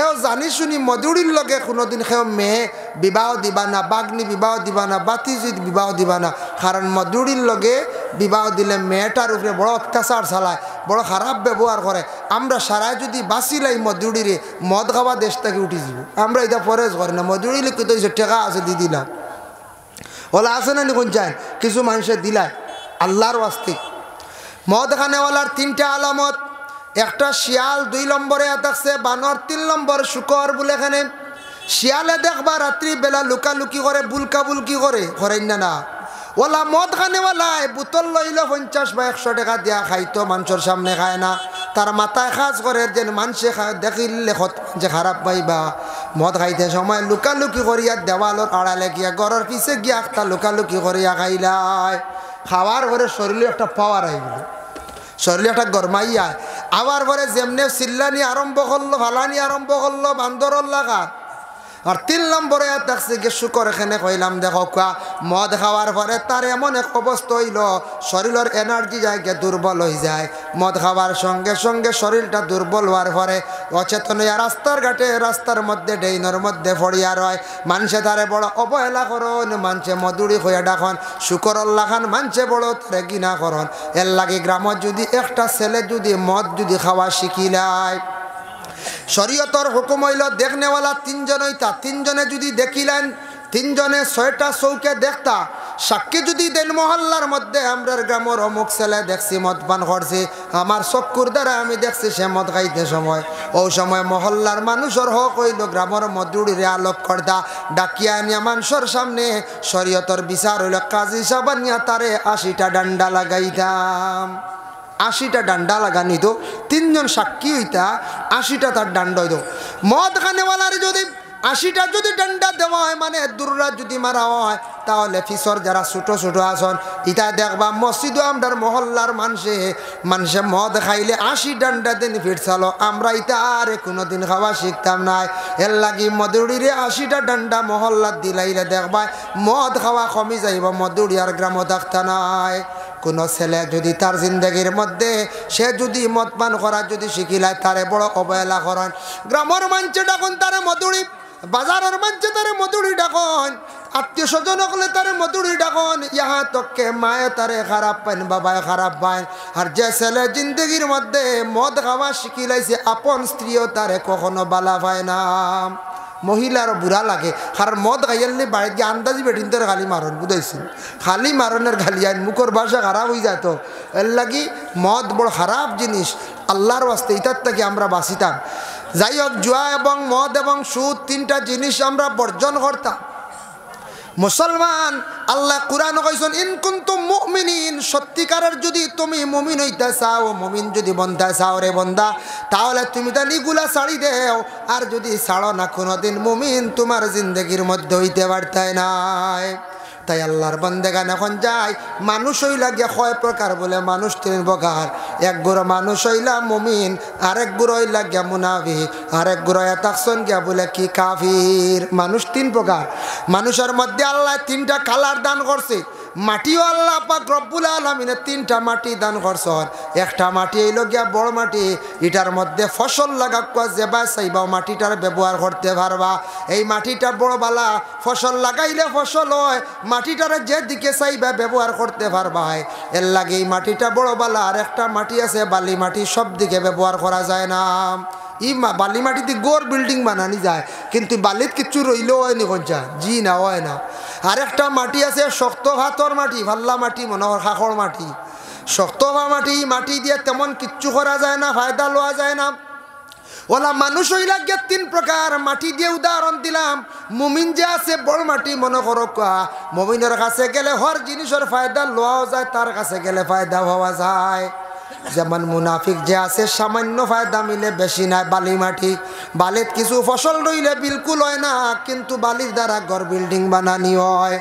সেও জানি শুনি মধুরির লগে কোনোদিন সেও মেয়ে বিবাহ দিবা না, বাগ্নি বিবাহ দিবা না, বাতিজিৎ বিবাহ দিবা না। কারণ মধুরির লগে বিবাহ দিলে মেয়েটার উপরে বড় অত্যাচার চালায়, বড় খারাপ ব্যবহার করে। আমরা সারাই যদি বাঁচিলাই মধুরিরে, মদ খাওয়া দেশ থেকে উঠি যাব। আমরা এটা পরেজ করি না, মধুরি লিখিত হয়েছে টেকা আছে দি দিলাম, ওলা আছে না নিকুন চায় কিছু মানুষের দিলায় আল্লাহর ওয়াস্তে। মদ খানেওয়ালার 3টা আলামত। একটা শিয়াল 2 নম্বরে থাকছে, বানর 3 নম্বর, শুকর বলে এখানে। শিয়ালে দেখবা রাত্রি বেলা লুকালুকি করে, বুলকাবুলকি করে, করেন না। ওলা মদ খানেওয়ালায় বোতল লইল 50 বা 100 টাকা দিয়া খাইতো, মানুষের সামনে খায় না। তার মাথায় খাস করে যে মানুষে দেখিলে যে খারাপ পাইবা। মদ খাইতে সময় লুকালুকি করিয়া দেওয়ালোর আড়ালে গিয়া ঘরের পিছে গিয়া একটা লুকালুকি করিয়া খাইলাই। খাওয়ার পরে শরীরে একটা পাওয়ার আই গেল, শরীরে একটা গরমাইয়া। আবার পরে যেমনে চিল্লানি আরম্ভ করলো, ফালানি আরম্ভ করলো, বান্দরর লাগা। আর 3 নম্বরে থাকছে গিয়ে শুকর। এখানে কইলাম দেখো মদ খাওয়ার পরে তার এমন এক অবস্থা হইল, শরীরের এনার্জি যায় গিয়ে দুর্বল হয়ে যায়। মদ খাওয়ার সঙ্গে সঙ্গে শরীরটা দুর্বল হওয়ার পরে অচেতন হইয়া রাস্তার ঘাটে, রাস্তার মধ্যে ডেইনের মধ্যে পড়িয়া রয়। মানুষে তারে বড় অবহেলা করন, মানুষে মধুরি হইয়া ডাকন, শুকরর লাখান মানুষে বড় তারে ঘৃণা করন। এর লাগে গ্রামত যদি একটা ছেলে যদি মদ যদি খাওয়া শিখিলায়, শরীয়তর হুকুম হইল দেখনেওয়ালা 3 জন হইতা। 3 জনে যদি দেখিলেন, 3 জনে 6টা চৌকে দেখতা, সাক্ষী যদি দেন মহল্লার মধ্যে আমরার গ্রামের অমুক ছেলে দেখছি মদ পান করছে, আমার চক্ষুর দ্বারা আমি দেখছি সে মদ খাইতে সময়, ওই সময় মহল্লার মানুষের হক হইল গ্রামের মধুরিরে আলোক করতা, ডাকিয়া আনিয়া মানুষের সামনে শরীয়তর বিচার হইল কাজী সাবানিয়া তারে 80টা ডান্ডা লাগাইতাম। 80টা ডান্ডা লাগানি তো 3 জন সাক্ষী হইতা, 80টা তার ডান্ডা হইত। মদ খানেওয়ালার যদি 80টা যদি ডান্ডা দেওয়া হয়, মানে দুর্রা যদি মারা হয়, তাহলে ফিসর যারা ছোট ছোট আসন ইটা দেখবা মসজিদ আমরার মহল্লার মানুষে মদ খাইলে 80 ডান্ডা দিন ফিরছালো। আমরা ইটা আর কোনোদিন খাওয়া শিখতাম নাই। এর লাগি মধুরিরে 80টা ডান্ডা মহল্লার দিলাইলে দেখবা মদ খাওয়া কমি যাইব, মধুরি আর গ্রামও থাকতা নাই। কোনো ছেলে যদি তার জিন্দগির মধ্যে সে যদি মদ পান করা যদি শিখিলায়, তারে বড় অবহেলা করেন। গ্রামের মানুষে ডাকুন তারে মধুরি, বাজারের মানুষে তারে মধুরি ডাকুন, আত্মীয় স্বজন হলে তারে মধুরি ডাকুন। ইহা তোকে মায়ে তারে খারাপ পাইন, বাবায় খারাপ পাইন। আর যে ছেলে জিন্দগির মধ্যে মদ খাওয়া শিখিলাইছে, আপন স্ত্রীও তারে কখনো বালা পায় না। মহিলার বুড়া লাগে, কারণ মদ খাইয়ালি বাড়িতে গিয়ে আন্দাজি বেটিনদের খালি মারণ, বুঝাইছেন? খালি মারণের খালি আইন, মুখর ভাষা খারাপ হয়ে যেত। এর লাগি মদ বড় খারাপ জিনিস, আল্লাহর ওয়াস্তে ইতার থেকে আমরা বাঁচিতাম। যাই হোক, জুয়া এবং মদ এবং সুদ 3টা জিনিস আমরা বর্জন করতাম। মুসলমান আল্লাহ কুরআন কইছেন ইন কুনতুম মুমিনিন, সত্যিকারের যদি তুমি মুমিন হইতে চাও, মুমিন যদি বন্ধা চাও রে বন্ধা, তাহলে তুমি তা নিগুলা ছাড়ি দেও। আর যদি ছাড়ো না, কোনোদিন মুমিন তোমার জিন্দগির মধ্যে হইতে পারতাই নাই। তাই আল্লাহর বান্দাগান এখন যায়, মানুষ হইলা গিয়া 6 প্রকার বলে, মানুষ 3 প্রকার। এক গুড়ো মানুষ হইলা মুমিন, আরেক গুড়ো হইলা গিয়া মুনাফিক, আরেক গুড়ো এতাকসন গিয়া বলে কি কাফির। মানুষ 3 প্রকার। মানুষের মধ্যে আল্লাহ 3টা কালার দান করছে। মাটিও আল্লাহ পাক রব্বুল আলামিনের 3টা মাটি দান করছেন। একটা মাটি হইল গিয়া বড় মাটি, এটার মধ্যে ফসল লাগাকুয়া যেবা চাইবা মাটিটার ব্যবহার করতে পারবা। এই মাটিটা বড় বালা, ফসল লাগাইলে ফসল হয়, মাটিটার যে দিকে চাইবা ব্যবহার করতে পারবা। এর লাগে এই মাটিটা বড় বালা। আর একটা মাটি আছে বালি মাটি, সব দিকে ব্যবহার করা যায় না। বালি মাটিতে গোর বিল্ডিং বানানি যায়, কিন্তু বালিত কিচ্ছু রইলেও হয়নি কঞ্চা, জি না হয় না। আরেকটা মাটি আছে শক্ত ভাতর মাটি, ভাল্লা মাটি, মনোহর খাখর মাটি, শক্ত মাটি। মাটি দিয়ে তেমন কিচ্ছু করা যায় না, ফায়দা লওয়া যায় না। ওলা মানুষ হইলা গিয়ে 3 প্রকার। মাটি দিয়ে উদাহরণ দিলাম। মুমিন যে আছে বড় মাটি, মনে করো মুমিনের কাছে গেলে হর জিনিসের ফায়দা লওয়াও যায়, তার কাছে গেলে ফায়দা হওয়া যায়। যেমন মুনাফিক যে আছে সামান্য ফায়দা মিলে, বেশি নাই। বালি মাটি, বালিত কিছু ফসল রইলে বিলকুল হয় না, কিন্তু বালির দ্বারা ঘর বিল্ডিং বানানি হয়।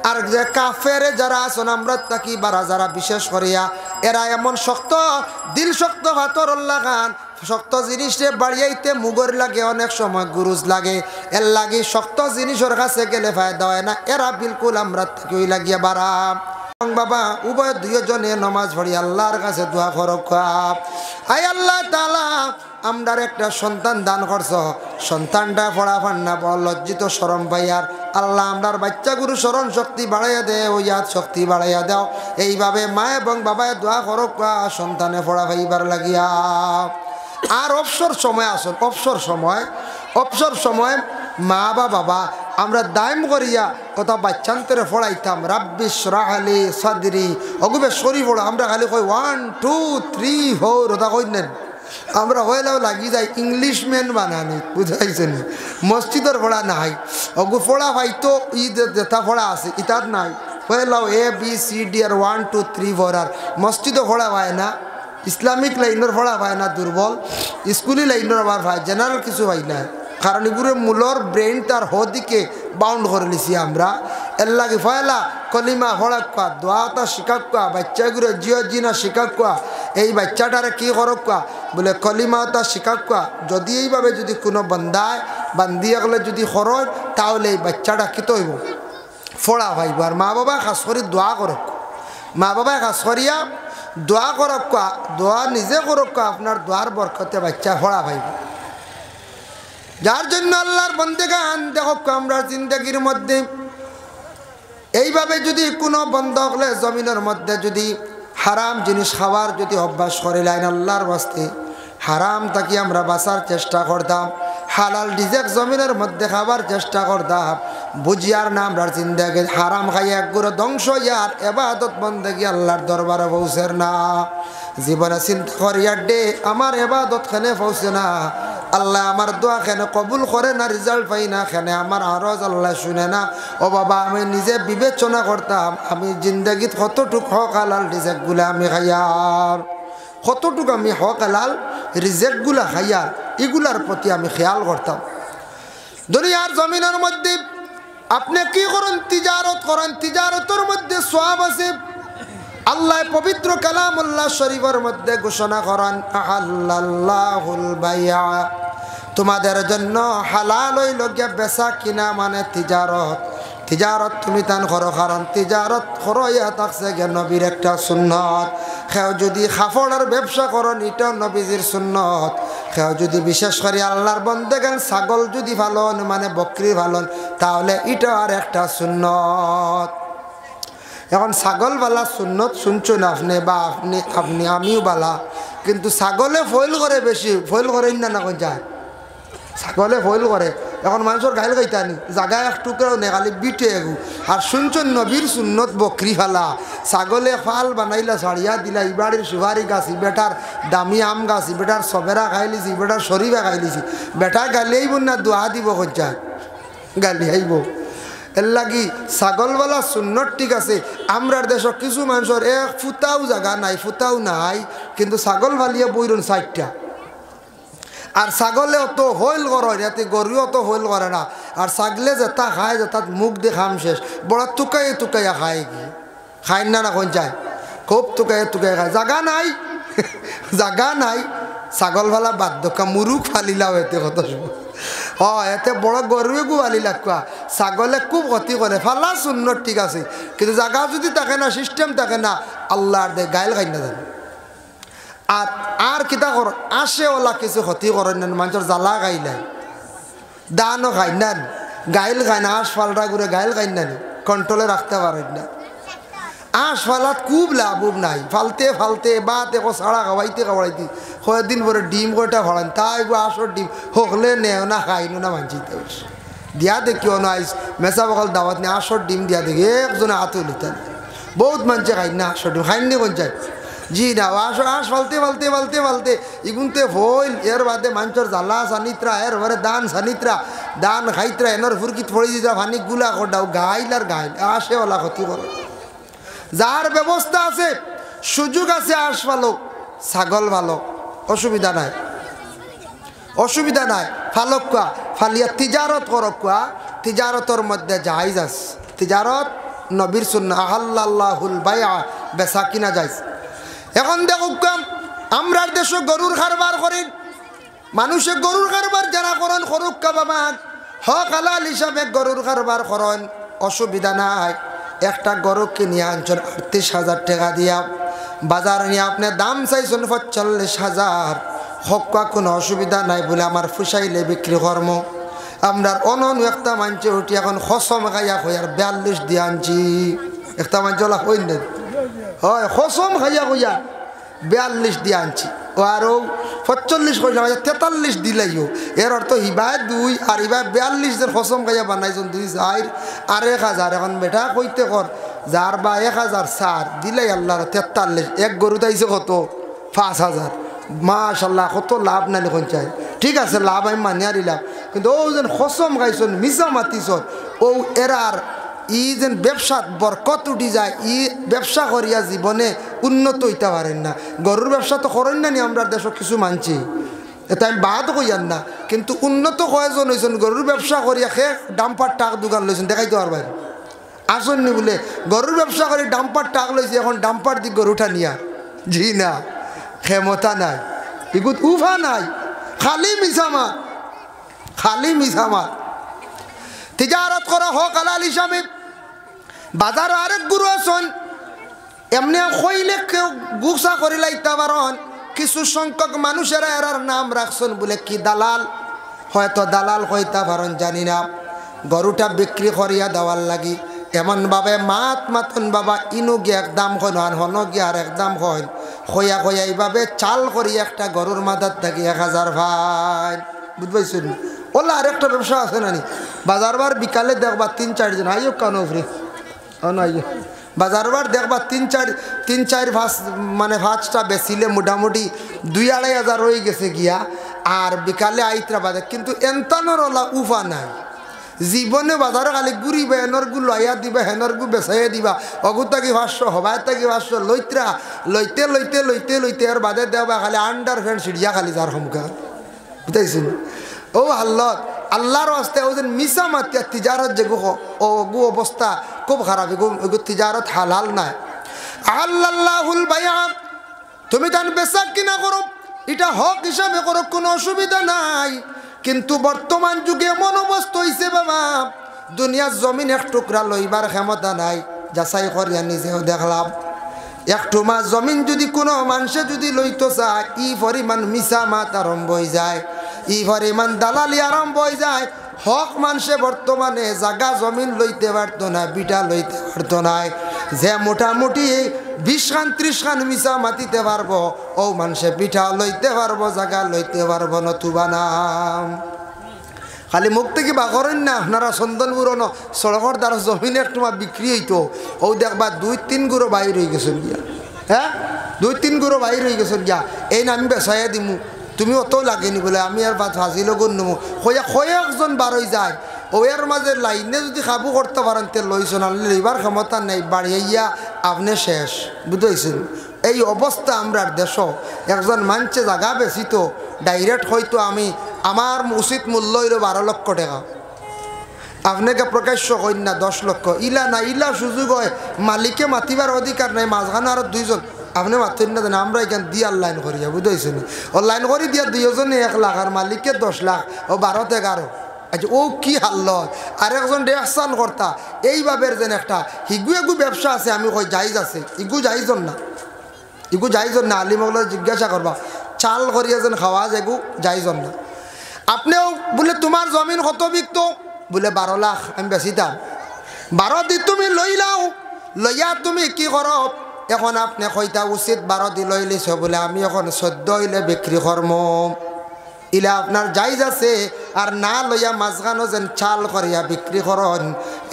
আর যে কাফের যারা আছেন আমরা তাকি বারা যারা বিশেষ করিয়া, এরা এমন শক্ত দিল, শক্ত হাতর লাগান, শক্ত জিনিসে বাড়িয়াইতে মুগর লাগে, অনেক সময় গুরুজ লাগে। এর লাগে শক্ত জিনিসের কাছে গেলে ফায়দা হয় না। এরা বিলকুল আমরা তাকি ওই লাগিয়া বাড়া। বাবা উভয় 2 জনে নামাজ পড়ি আল্লাহর কাছে দোয়া করো। আয় আল্লাহ তাআলা আমরার একটা সন্তান দান করছ, সন্তানটা পড়া পান না, বড় লজ্জিত শরম পাইয়ার। আল্লাহ আমরার বাচ্চাগুরু স্মরণ শক্তি বাড়াইয়া দে, ও ইয়াদ শক্তি বাড়াইয়া দাও। এইভাবে মা এবং বাবায় দোয়া করক সন্তানে পড়া পাইবার লাগিয়া। আর অবসর সময় আসুন, অবসর সময় মা বা বাবা আমরা দায়ম করিয়া কথা বাচ্চান্তরে পড়াইতাম, রাব্বিশ রাহলি সাদরি অগুবে সরি পড়ো। আমরা খালি কই 1 2 3 4 ওটা কই নেন, আমরা হইলেও লাগি যাই ইংলিশম্যান বানানি, বুঝাইছেন? মসজিদের পড়া নাই, অগু পড়া হয়তো ঈদ যেটা পড়া আছে ইতার নাই, হইলেও ABCD আর 1 2 3 4 আর মসজিদও পড়া হয় না, ইসলামিক লাইনের পড়া হয় না, দুর্বল স্কুলি লাইনের আবার হয়, জেনারেল কিছু হয় না। কারণ এগুলো মূলর ব্রেইন তার হদিকে বাউন্ড করে নিছি আমরা। এর লাগে ফয়লা কলিমা হড়াক্কা দোয়াটা শিকাক্কা বাচ্চাগুলো জিও জিনা শিকাক্কা। এই বাচ্চাটারে কি করক্কা বলে কলিমাটা শিকাক্কা। যদি এইভাবে যদি কোনো বান্দিয়ে গেলে যদি খরচ, তাহলে এই বাচ্চাটা কি তৈব ফোড়া ভাইব। আর মা বাবা খাস করে দোয়া করক, মা বাবায় খাস করিয়া দোয়া করক্কা, দোয়া নিজে করক্কা, আপনার দোয়ার বরকতে বাচ্চা ফোড়া ভাইব। যার জন্য আল্লাহর বন্দেগান দেখো আমরা জিন্দগির মধ্যে এইভাবে যদি কোনো বন্ধ হলে জমিনের মধ্যে যদি হারাম জিনিস খাওয়ার যদি অভ্যাস করে লাইন আল্লাহর বাস্তে হারাম তাকে আমরা বাঁচার চেষ্টা করতাম, হালাল ডিজেক জমিনের মধ্যে খাবার চেষ্টা করতাম। বুঝিয়ার না আমরা জিন্দগি হারাম খাইয়া একগুলো ধ্বংস ইয়ার এবাদত বন্দেগি আল্লাহর দরবারে পৌঁছের না। জীবনে চিন্তা করিয়ার ডে আমার এবাদত খানে পৌঁছে না, আল্লাহ আমার দোয়া খেনে কবুল করে না, রেজাল্ট পাই না, খেনে আমার আরজ আল্লাহ শুনে না। ও বাবা আমি নিজে বিবেচনা করতাম আমি জিন্দগিত কতটুক হক হালাল রিজেক্টগুলো আমি খাইয়ার, কতটুকু আমি হক হালাল রিজেক্টগুলো খাইয়ার, এগুলার প্রতি আমি খেয়াল করতাম। দুনিয়ার জমিনের মধ্যে আপনি কি করেন? তিজারত করেন, তিজারতের মধ্যে সওয়াব আছে। আল্লাহ পবিত্র কালামুল্লাহ শরীফের মধ্যে ঘোষণা করেন আহাল্লাল্লাহুল বাইআ, তোমাদের জন্য হালাল হইল গিয়া বেচা কিনা মানে তিজারত। তিজারত তুমি তান করো, কারণ তিজারত করো ইয়া থাকছে গে নবীর একটা সুন্নত। কেউ যদি কাপড়ের ব্যবসা করেন এটাও নবীজির সুন্নত। কেউ যদি বিশেষ করে আল্লাহর বন্দেগান ছাগল যদি পালন মানে বকরি পালন, তাহলে এটাও আর একটা সুন্নত। এখন ছাগল বালা সুন্নত শুনছেন আপনি বা আপনি আমিও বালা, কিন্তু ছাগলে ফয়েল করে, বেশি ফয়েল করে না না যায়, ছাগলে ফয়েল করে। এখন মানুষের গাইল গাইতানি জায়গা এক টুকরাও নেই, খালি বিটে এগু। আর শুনছেন নবীর সুন্নত বকরি ফালা, ছাগলে ফাল বানাইলা ছাড়িয়া দিলা, ইবাড়ির সুপারি গাছ, বেটার দামি আম গাছ, বেটার সবেরা খাইলিছি, বেটার শরীফা খাইলিছি, বেটা গালি আইব না দোয়া দিব যায়, গালি আইব। এর লাগি ছাগলওয়ালা সুন্নত ঠিক আছে। আমরার দেশ কিছু মানুষের এক ফুটাও জায়গা নাই, ফুটাও নাই, কিন্তু ছাগল ফালিয়া বইরন 4টা। আর ছাগলে অত হইল করে, যাতে গরু অত হইল করে না। আর ছাগলে যেটা খায় যেটা মুখ দিয়ে খাম শেষ, বড় টুকাইয়া খায়, কি খায় না না কোন যায়, খুব টুকাইয়া খায়। জায়গা নাই, জায়গা নাই, ছাগল ফালা বাধ্য মুরুখ ফালিলাও এতে কত এতে বড় গরুয়ে গোয়ালি লাগা, ছাগলে খুব ক্ষতি করে। ফালা সুন্নত ঠিক আছে, কিন্তু জায়গা যদি থাকে না, সিস্টেম থাকে না, আল্লাহর দে গাইল খাই না জানে। আর কিতা কর আসে ওলা কিছু ক্ষতি করেন না, মানুষের জ্বালা গাইলাই দানও খাই না, গাইল খায় না, আশ ফালটা করে গাইল খাই না, কন্ট্রোলে রাখতে পারেন না। আঁশ ফালাত খুব লাভ নাই, ফালতে ফালতে বা দেখো ছাড়া খাওয়াইতে কয়েকদিন পরে ডিম কয়টা ফলান, তাই আসর ডিম হকলে নেও না খাইনো না মানছিতে দিয়া দেখিও না। মেচা বকাল দাওয়াত নিয়ে আসর ডিম দিয়া দেখি একজনে হাতে লিতেন, বহুত মানুষে খাই না আসর ডিম, খাইনি কোন যায় জি না। আঁশ ফালতে ফালতে ফালতে ফালতে ইগুনতে হইল, এর বাদে মানুষের জ্বালা সানিত্রা, এর ঘরে দান সানিত্রা, দান খাইত্রা, এনার ফুরকিত ফড়ি দিতা, ফানি গুলা করাও গাইল আর গাইল আসে ওলা ক্ষতি করে। যার ব্যবস্থা আছে, সুযোগ আছে, আঁশ ফালো, ছাগল ভালো, অসুবিধা নাই, অসুবিধা নাই। ফালক কোয়া ফালিয়া তিজারত করক কোয়া, তিজারতর মধ্যে জায়েজ আছে। তিজারত নবীর সুন্নাহ আহাল্লাল্লাহুল বাইআ, বেচা কিনা যাইজ। এখন দেখুক আমরার দেশে গরুর কারবার করেন, মানুষে গরুর কারবার যারা করেন করুক কা বাবা, হক হালাল হিসাবে গরুর কারবার করেন, অসুবিধা নাই। একটা গরু কিনে আনছেন 38,000 টাকা দিয়া, বাজার নিয়ে আপনি দাম চাইছেন 45,000, হকা কোনো অসুবিধা নাই বলে আমার ফুসাইলে বিক্রি কর্ম আমরা অননু একটা মানছে উঠি এখন খসম খাইয়া কইয়ার 42 দিয়ে আনছি একটা মানছে ওলা কই না হয় খসম খাইয়া কইয়া 42 দিয়ে আনছি ও আরও 45 কইলাম 43 দিলাইও এর অর্থ হিবায় 2 আর হিবায় 42 দের খসম খাইয়া বানাইছেন 2 আর 1000 এখন বেটা কইতে কর যার বা 1000 সার দিলাই আল্লাহর 43 এক গরু তাইছে কত 5000 মাশাআল্লাহ কত লাভ না লিখন চাই ঠিক আছে লাভ আমি মানিয়া দিলাম কিন্তু ও যেন খসম খাইছন মিছা মাতিছন ও এরার ই যেন ব্যবসাত বরকত উঠি যায় ই ব্যবসা করিয়া জীবনে উন্নত হইতে পারেন না গরুর ব্যবসা তো করেন না নি আমরা দেশ কিছু মানছি এটা আমি বাদ কইয়ান না কিন্তু উন্নত কয়জন হয়েছেন গরুর ব্যবসা করিয়া খে ডাম্পার টাক দোকান লইছেন দেখাইতে পারবেন আসেননি বলে গরুর ব্যবসা করে ডাম্পার টাক লইছে এখন ডাম্পার দি গরুটা নিয়া জি না ক্ষমতা নাই এগুত উফা নাই খালি মিছামাত খালি মিছামাত তিজারত করা হোক হালাল হিসাবে বাজার আরেক গুরু আছেন এমনি কইলে কেউ গুসা করে লাইতে পারেন কিছু সংখ্যক মানুষেরা এরার নাম রাখছেন বলে কি দালাল হয়তো দালাল হইতে পারেন জানি না গরুটা বিক্রি করিয়া দেওয়ার লাগি এমনভাবে মাতন বাবা ইনু গিয়ে একদম হন হন গিয়ে আর একদম হন খয়া খয়া এইভাবে চাল করি একটা গরুর মাথার থাকি 1000 ভাই বুঝবাইছেন ওলা আরেকটা ব্যবসা আছে নানি বাজারবার বিকালে দেখবা 3-4 জন আইও কেন ফ্রি আইও বাজারবার দেখবা 3-4 মানে 5টা বেচিলে মোটামুটি 2-2.5 হাজার হয়ে গেছে গিয়া আর বিকালে আইতরা বাজার কিন্তু এনতানোর ওলা উফা নাই জীবনে বাজারে খালি ঘুরিবে হেনর গু লইয়া দিবা হেনর গু বেচাইয়া দিবা অগু থাকি 500 হবাই থাকি 500 লইত্রা লইতে লইতে লইতে লইতে আর বাদে দেবা খালি আন্ডার ফ্যান সিঁড়িয়া খালি যার সমকা বুঝাইছেন ও আল্লাহ আল্লাহর রাস্তায় ও যেন মিছা মাতিয়া তিজারত যে গু অবস্থা খুব খারাপ এগু তিজারত হালাল নাই আল্লাহুল বাইআ তুমি তান বেচা কিনা করো এটা হক হিসাবে করো কোনো অসুবিধা নাই কিন্তু বর্তমান যুগে এমন অবস্থা হইছে বাবা দুনিয়ার জমিন এক টুকরা লইবার ক্ষমতা নাই যাচাই করিয়া নিজেও দেখলাম একটু মা জমিন যদি কোনো মানুষে যদি লইতো চায় ই পরিমাণ মিছা মাত আরম্ভ হয়ে যায় ই পরিমাণ দালালি আরম্ভ হয়ে যায় হক মানুষে বর্তমানে জাগা জমিন লইতে পারতো না বিটা লইতে পারতো না যে মোটামুটি 20 খান 30 খান মিছা মাতিতে পারবো ও মানুষে পিঠা লইতে পারবো জাগা লইতে পারবো নতুবা নাম খালি মুখ থেকে বা করেন না আপনারা চন্দনপুরনো সড়কের দ্বারা জমিন একটু বিক্রি হইতো ও দেখবা 2-3 গুঁড়ো বাইর হয়ে গেছেন গিয়া হ্যাঁ 2-3 গুঁড়ো বাইর হয়ে গেছেন গিয়া এই না আমি বেচাইয়া দিমু তুমি অত লাগেনি বলে আমি আর বাদ ফাঁসিল গণ্যমু কয়েকজন বার হয়ে যায় ও এর মাঝে লাইনে যদি কাবু করতে পারেন তে লইছেন আনলে লইবার ক্ষমতা নেই বাড়িয়া আপনি শেষ বুঝতেছেন এই অবস্থা আমরা দেশ একজন মানছে জায়গা বেশি তো ডাইরেক্ট হয়তো আমি আমার উচিত মূল্য হইল 12 লক্ষ টাকা আপনাকে প্রকাশ্য করেন না 10 লক্ষ ইলা না ইলা সুযোগ হয় মালিকে মাতিবার অধিকার নাই মাঝখানে আরো 2 জন আপনি মাতেন না জানেন আমরা এখান দিয়ে অনলাইন করিয়া বুঝতেছেন অনলাইন করি দিয়া 2 জনে 1 লাখ আর মালিকের 10 লাখ ও 12-11 আচ্ছা ও কি হাল্ল আর একজন রেকশন কর্তা এইভাবে যেন একটা হিগু এগু ব্যবসা আছে আমি কই জায়েজ আছে ইগু জায়েজন না ইগু জায়েজন না আলিমগুলো জিজ্ঞাসা করবা চাল করিয়া যেন খাওয়া এগু জায়েজন না আপনিও বলে তোমার জমিন কত বিকতো বলে 12 লাখ আমি বেচিতাম 12 দি তুমি লই লাও লইয়া তুমি কি করো এখন আপনি কইতা উচিত 12 দি লই লিছ বলে আমি এখন 14 হইলে বিক্রি করম ইলা আপনার জায়েজ আছে আর না লইয়া মাঝখানো যেন চাল করিয়া বিক্রি করন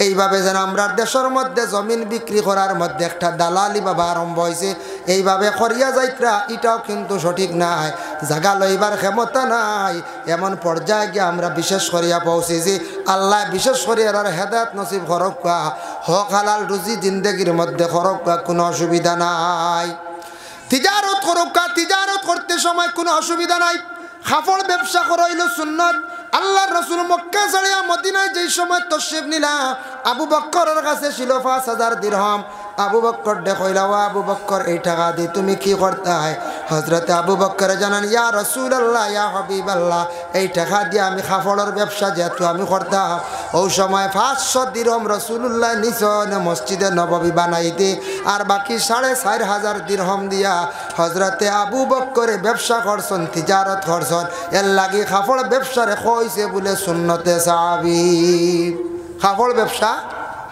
এইভাবে যেন আমরা দেশের মধ্যে জমিন বিক্রি করার মধ্যে একটা দালালি বাবা আরম্ভ হয়েছে এইভাবে করিয়া যাইত্রা এটাও কিন্তু সঠিক নাই জায়গা লইবার ক্ষমতা নাই এমন পর্যায়ে গিয়ে আমরা বিশেষ করিয়া পৌঁছেছি আল্লাহ বিশেষ করে আর হেদায়েত নসিব করক হক হালাল রুজি জিন্দেগির মধ্যে করক কোনো অসুবিধা নাই তিজারত করক তিজারত করতে সময় কোনো অসুবিধা নাই কাপড় ব্যবসা করাইল সুন্নত আল্লাহর রাসূল মক্কা ছাড়িয়া মদিনায় যেই সময় তশরিফ নিলা আবু বকরের কাছে ছিল 5000 দিরহাম আবু বকর দেখাইলা আবু বকর এই টাকা দিয়ে তুমি কি করতে হয় হযরতে আবু বকর জানান ইয়া রাসূলুল্লাহ ইয়া হাবিবাল্লাহ এই টাকা দিয়ে আমি কাপড়ের ব্যবসা যেহেতু আমি করতাম ও সময় 500 দিরহম রাসূলুল্লাহ নিছন মসজিদে নববী বানাইতে আর বাকি 4500 দিরহম দিয়া হযরতে আবু বকর ব্যবসা করছেন তিজারত করছেন এর লাগি কাপড় ব্যবসারে কইছে বলে সুন্নতে সাহাবী কাপড় ব্যবসা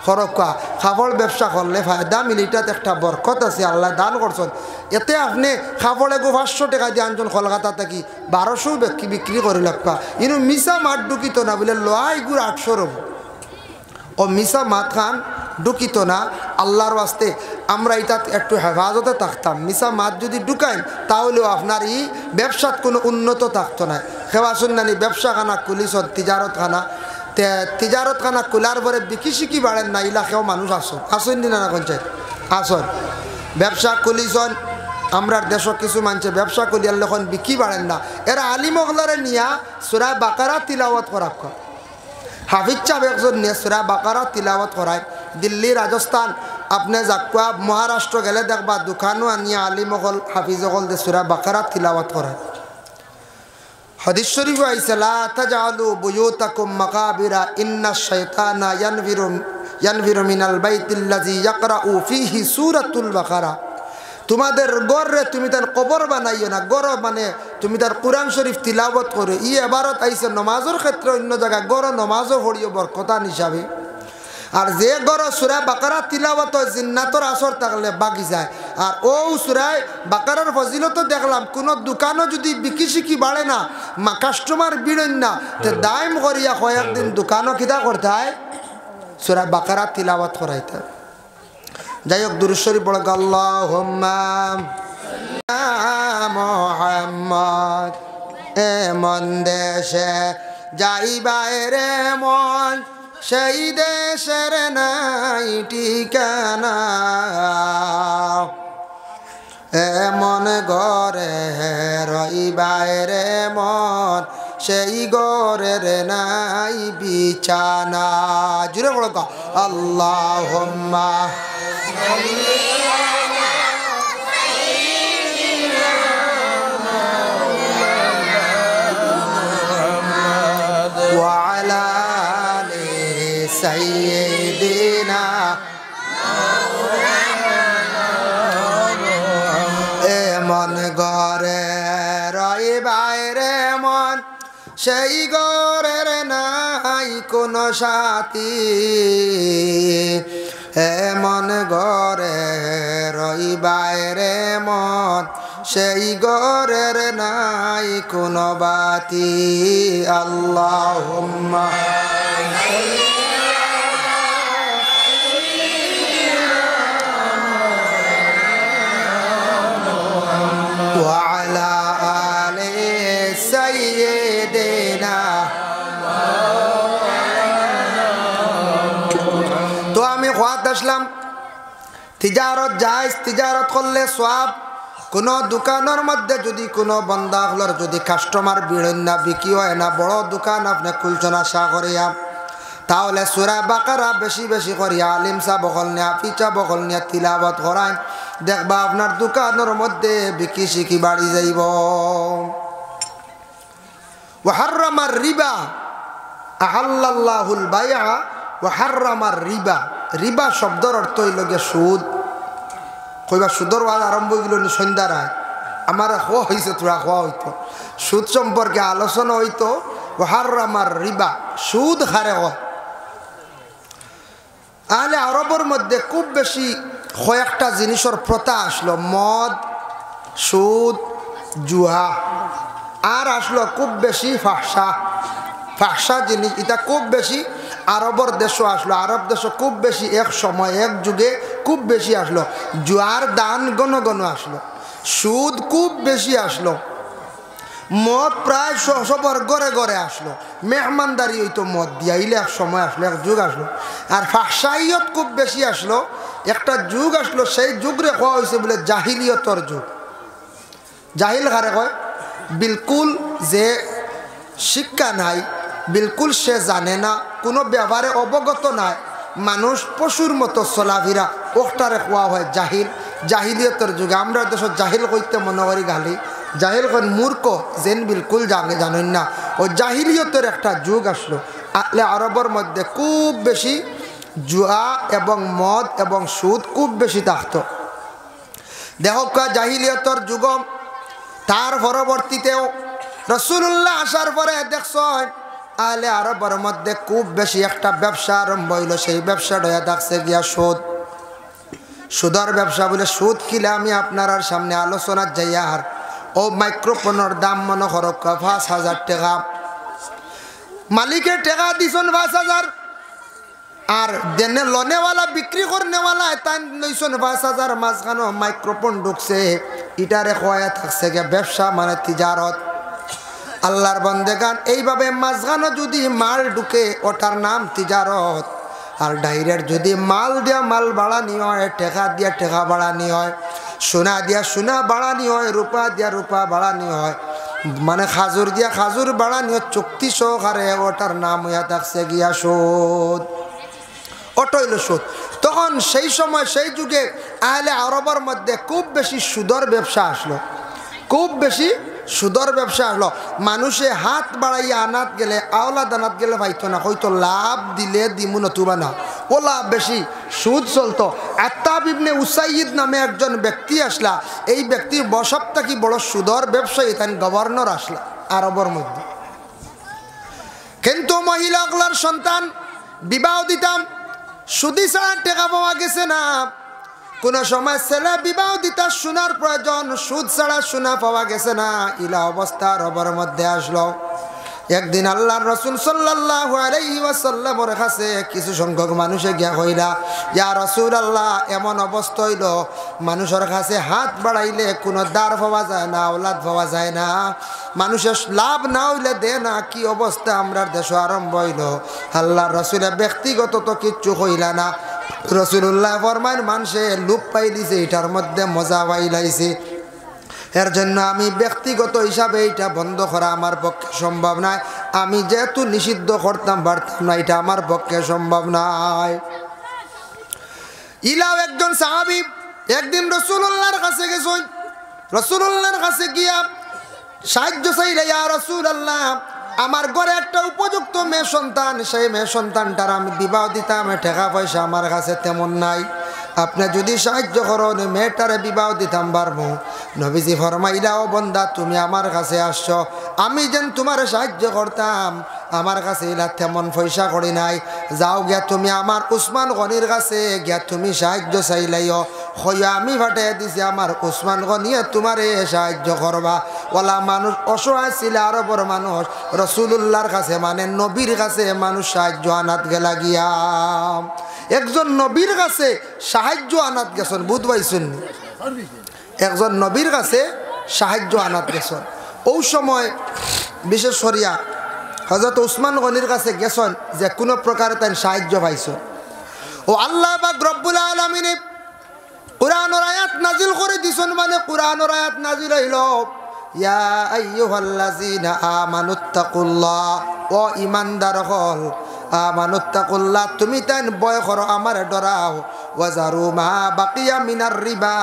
খরকা কাপড় ব্যবসা করলে ফায়দা মিলিটাতে একটা বরকত আছে আল্লাহ দান করছেন এতে আপনি কাপড়ে 500 টাকা দিয়ে আনছেন কলকাতা থেকে 1200 বিক্রি করে লাগবা ইনু মিসা মাঠ ঢুকিত না বলে লয় গুড় 800 রব ও মিসা মাঠ খান ঢুকিত না আল্লাহর ওয়াস্তে আমরা এটা একটু হেফাজতে থাকতাম মিসা মাছ যদি ঢুকাইন তাহলেও আপনার এই ব্যবসাত কোনো উন্নত থাকতো না খেবা শুননানি ব্যবসা খানা খুলিছন তিজারত খানা তিজারত খানা খোলার পরে বিকি শিকি বাড়েন না ইলাকাও মানুষ আসেন নি না পঞ্চায়েত আসন ব্যবসা খুলিছন আমরা দেশ কিছু মানছে ব্যবসা করিয়ার যখন বিকি বাড়েন না এরা আলিমগলারে নিয়া সূরা বাকারা তিলাওয়াত করাক হাফিজ সাহেব একজন নিয়ে সূরা বাকারা তিলাওয়াত করায় দিল্লি রাজস্থান আপনি যাকুয়া মহারাষ্ট্র গেলে দেখবা দোকানও আনিয়া আলিমগল হাফিজগল দে সূরা বাকারা তিলাওয়াত করায় হাদিস শরীফ আইছে লা তাজআলু বুয়ুতাকুম মাকাবিরা ইন্নাশ শাইতানা ইয়ানভিরু মিনাল বাইতিল্লাযী ইয়াকরাউ ফীহি সূরাতুল বাকারা তোমাদের গড়রে তুমি তার কবর বানাইও না গড় মানে তুমি তার কুরআন শরীফ তিলাওয়াত করো ই ইবারত আইছে নামাজের ক্ষেত্রে অন্য জায়গা গড় নামাজও পড়িও বরকতান হিসাবে আর যে গড় সূরা বাকারা তিলাওয়াত হয় জিন্নাতর আসর থাকলে বাকি যায় আর ও সূরা বাকারার ফজিলত দেখলাম কোন দোকানও যদি বিকি শিকি বাড়ে না কাস্টমার বিড়েন না তে দাইম করিয়া কয়েকদিন দোকানও কিতা করতে হয় সূরা বাকারা তিলাওয়াত করাইতে যাই হোক দুরূদ শরীফ পড়ে আল্লাহুম্মা মুহাম্মদ এমন দেশে যাইবাই রে মন সেই দেশের নাই ঠিকানা এমন ঘরে রইবাই রে মন সেই ঘরের নাই বিছানা জুড়ে বলো আল্লাহুম্মা وعلى آل سيدنا এমন ঘরে রইবাই রে মন সেই ঘরের নাই কোনো সাথী এমন ঘরে রইবাই রে মন সেই ঘরের নাই কোনো বাতি আল্লাহুম্মা وعلى آل سيدنا তো আমি খোয়াত আসলাম তিজারত জায়েজ তিজারত করলে সওয়াব কোন দোকানের মধ্যে যদি কোনো বন্দা হলর যদি কাস্টমার ভিড়েন না বিক্রি হয় না বড় দোকান আপনি খুলছেন আশা করিয়া তাহলে সূরা বাকারা বেশি বেশি করিয়া আলিম সাহেব বকল নিয়া ফিচা বকল নিয়া তিলাওয়াত করায় দেখবা আপনার দোকানের মধ্যে বিক্রি শিকি বাড়ি যাইব ওয়া হাররামার রিবা আহাল্লাল্লাহুল বাইআ ওয়া হাররামার রিবা রিবা শব্দের অর্থ হইল গে সুদ কইবা সুদর ওয়াজ আরম্ভ হইল সন্ধ্যার আয় আমার খোয়া হয়েছে তোরা খোয়া হইতো সুদ সম্পর্কে আলোচনা হইতো ওয়া হাররামার রিবা সুদ হারে হয় আহলে আরবের মধ্যে খুব বেশি কয়েকটা জিনিসের প্রথা আসলো মদ সুদ জুয়া আর আসলো খুব বেশি ফাহসা জিনিস এটা খুব বেশি আরবের দেশও আসলো আরব দেশও খুব বেশি এক সময় এক যুগে খুব বেশি আসলো জুয়ার দান গণ গণ আসলো সুদ খুব বেশি আসলো মদ প্রায় সবার ঘরে ঘরে আসলো মেহমানদারি হইতো মদ দিয়া ইলে এক সময় আসলো এক যুগ আসলো আর ফাহসাইয়ত খুব বেশি আসলো একটা যুগ আসলো সেই যুগরে কোয়া হয়েছে বলে জাহিলিয়তর যুগ জাহিল কারে কয় বিলকুল যে শিক্ষা নাই বিলকুল সে জানে না কোনো ব্যাপারে অবগত নাই মানুষ পশুর মতো চলাফেরা ওটারে কোয়া হয় জাহিল জাহিলিয়তর যুগে আমরা দেশত জাহিল কইতে মনে করি গালি জাহিল কোন মূর্খ যেন বিলকুল জানেন না ও জাহিলিয়তের একটা যুগ আসলো আহলে আরবের মধ্যে খুব বেশি জুয়া এবং মদ এবং সুদ খুব বেশি থাকতো। দেখো জাহিলিয়তর যুগ, তার পরবর্তীতেও রাসূলুল্লাহ আসার পরে দেখছ আহলে আরবের মধ্যে খুব বেশি একটা ব্যবসা আরম্ভ হইল। সেই ব্যবসাটা থাকছে গিয়া সুদ, সুদের ব্যবসা। বলে সুদ কিলে আমি আপনার সামনে আলোচনার যাইয়ার ও মাইক্রোফোনের দাম মনে করো ৫,০০০ টাকা, মালিকে টাকা দিছন ৫,০০০, আর দেনে লনেওয়ালা বিক্রি করনেওয়ালা তাই লইছন ৫,০০০, মাঝখানো মাইক্রোফোন ঢুকছে। ইটারে খোয়া থাকছে গিয়া ব্যবসা মানে তিজারত। আল্লাহর বন্দেগান এইভাবে মাঝখানো যদি মাল ঢুকে ওটার নাম তিজারত। আর ডাইরেক্ট যদি মাল দিয়া মাল বাড়ানি হয়, টেকা দিয়া টেকা বাড়ানি হয়, সোনা দিয়া সোনা বাড়ানি হয়, রূপা দিয়া রূপা বাড়ানি হয়, মানে খাজুর দিয়া খাজুর বাড়ানি হয়, চুক্তি সহকারে ওটার নাম হইয়া থাকছে গিয়া সুদ। ওটা হইল সুদ। তখন সেই সময় সেই যুগে আহলে আরবের মধ্যে খুব বেশি সুদর ব্যবসা আসলো, খুব বেশি সুদর ব্যবসা আসলো। মানুষে হাত বাড়াইয়া আনাত গেলে আওলাদ আনাত গেলে পাইতো না, হয়তো লাভ দিলে দিমু নতুবা না, ও লাভ বেশি, সুদ চলতো। আত্তাব ইবনে উসাইদ নামে একজন ব্যক্তি আসলা, এই ব্যক্তির বসবটা কি বড় সুদর ব্যবসায়ী, তাই গভর্নর আসলা আরবের মধ্যে। কিন্তু মহিলাগুলার সন্তান বিবাহ দিতাম, সুদি ছাড়া টেকা পাওয়া গেছে না। কোন সময় ছেলে বিবাহ দিতা সোনার প্রয়োজন, সুদ ছাড়া সোনা পাওয়া গেছে না। ইলা অবস্থা আরবের মধ্যে আসলো। একদিন আল্লাহর রাসূল সাল্লাল্লাহু আলাইহি ওয়াসাল্লামের কাছে কিছু সংখ্যক মানুষে গিয়া কইলা, ইয়া রাসূলুল্লাহ, এমন অবস্থা হইল মানুষের কাছে হাত বাড়াইলে কোনো দার পাওয়া যায় না, আওলাদ পাওয়া যায় না, মানুষের লাভ না হইলে দে না, কি অবস্থা আমরা দেশ আরম্ভ হইল। আল্লাহর রাসূলের ব্যক্তিগত তো কিচ্ছু কইলা না। রাসূলুল্লাহ ফরমান, মানুষে লুপ পাই দিছে, এটার মধ্যে মজা পাইলাইছে। এর জন্য আমি ব্যক্তিগত হিসাবে এটা বন্ধ করা আমার পক্ষে সম্ভব নয়। আমি যেহেতু নিষিদ্ধ করতাম পারতাম না, এটা আমার পক্ষে সম্ভব নয়। ইলাও একজন সাহাবী একদিন রাসূলুল্লাহর কাছে গেছেন। রাসূলুল্লাহর কাছে গিয়া সাহায্য চাইলে, ইয়া রাসূলুল্লাহ, আমার ঘরে একটা উপযুক্ত মেয়ে সন্তান, সেই মেয়ে সন্তানটার আমি বিবাহ দিতাম, টাকা পয়সা আমার কাছে তেমন নাই, আপনি যদি সাহায্য করেন মেয়েটারে বিবাহ দিতাম পারবো। নবীজি ফরমাইলা, ও বন্দা, তুমি আমার কাছে আসছো, আমি যেন তোমার সাহায্য করতাম, আমার কাছে ইলা তেমন পয়সা করি নাই, যাও গিয়া তুমি আমার উসমান গনির কাছে গিয়া তুমি সাহায্য চাইলাইও, হইয়া আমি ফাটাই দিছি আমার উসমান গনিয়ে তোমারে সাহায্য করবা। ওলা মানুষ অসহায় ছিল, আরবের মানুষ রাসূলুল্লাহর কাছে মানে নবীর কাছে মানুষ সাহায্য আনাত গেলা গিয়া। একজন নবীর কাছে সাহায্য আনাত গেছেন, বুধ পাইছেন, একজন নবীর কাছে সাহায্য আনাত গেছেন। ওই সময় বিশেষ করিয়া হযরত উসমান গনির কাছে গেছেন যে কোনো প্রকারে তার সাহায্য পাইছেন। ও আল্লাহ পাক রব্বুল আলামিন কুরআনের আয়াত নাজিল করে দিছেন, মানে কুরআনের আয়াত নাজিল হইল, ইয়া আইয়ুহাল্লাযীনা আমানুত্তাকুল্লাহ, ও ঈমানদার হল, আমানুত্তাকুল্লাহ, তুমি তান ভয় করো, আমারে ডরাও, ওয়াজারু মা বাকিয়া মিনার রিবা,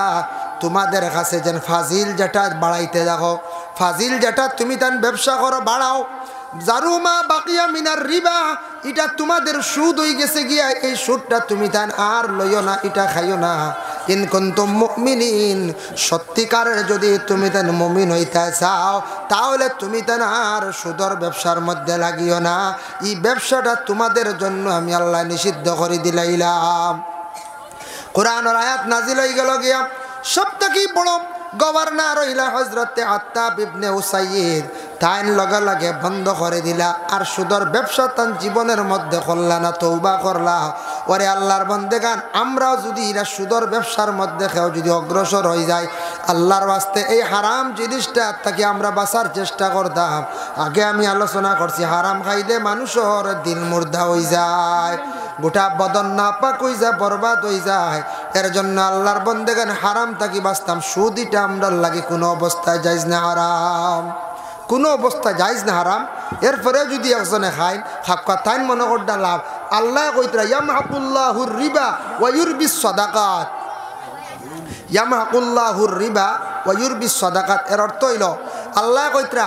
তোমাদের কাছে যেন ফাজিল যেটা বাড়াইতে দেখো, ফাজিল যেটা তুমি তান ব্যবসা করো বাড়াও, জারুমা বাকিয়া মিনার রিবা, এটা তোমাদের সুদ হয়ে গেছে গিয়া, এই সুদটা তুমি তান আর লইও না, এটা খাইও না। ইন কুনতুম মুমিনিন, সত্যিকারের যদি তুমি তান মুমিন হইতে চাও, তাহলে তুমি তান আর সুদর ব্যবসার মধ্যে লাগিও না, এই ব্যবসাটা তোমাদের জন্য আমি আল্লাহ নিষিদ্ধ করে দিলাইলাম। কোরআনের আয়াত নাজিল হয়ে গেল গিয়া। সবথেকে বড় গভর্নর হইলা হযরতে আত্তাব ইবনে উসাইদ, তাইন লগে লগে বন্ধ করে দিলা, আর সুদর ব্যবসা তান জীবনের মধ্যে করলা না, তওবা করলা। ওরে আল্লাহর বন্দেগান, আমরাও যদি এরা সুদর ব্যবসার মধ্যে কেউ যদি অগ্রসর হয়ে যায়, আল্লাহর ওয়াস্তে এই হারাম জিনিসটা থেকে আমরা বাঁচার চেষ্টা করতাম। আগে আমি আলোচনা করছি, হারাম খাইলে মানুষের দিল মুর্দা হয়ে যায়, গোটা বদন নাপাক হয়ে যায়, বরবাদ হয়ে যায়। এর জন্য আল্লাহর বন্দেগান হারাম থাকি বাঁচতাম। সুদ এটা আমরা লাগে কোনো অবস্থায় যাইজ না হারাম, কোনো অবস্থায় যাইজ না হারাম। এরপরে যদি একজনে খায় খাপকা তাইন মনে করটা লাভ। আল্লাহ কইতরা ইয়ামহাকুল্লাহুর রিবা ওয়া ইউরবিস সাদাকাত, ইয়ামহাকুল্লাহুর রিবা ওয়া ইউরবিস সাদাকাত। এর অর্থ হইল আল্লাহ কইতরা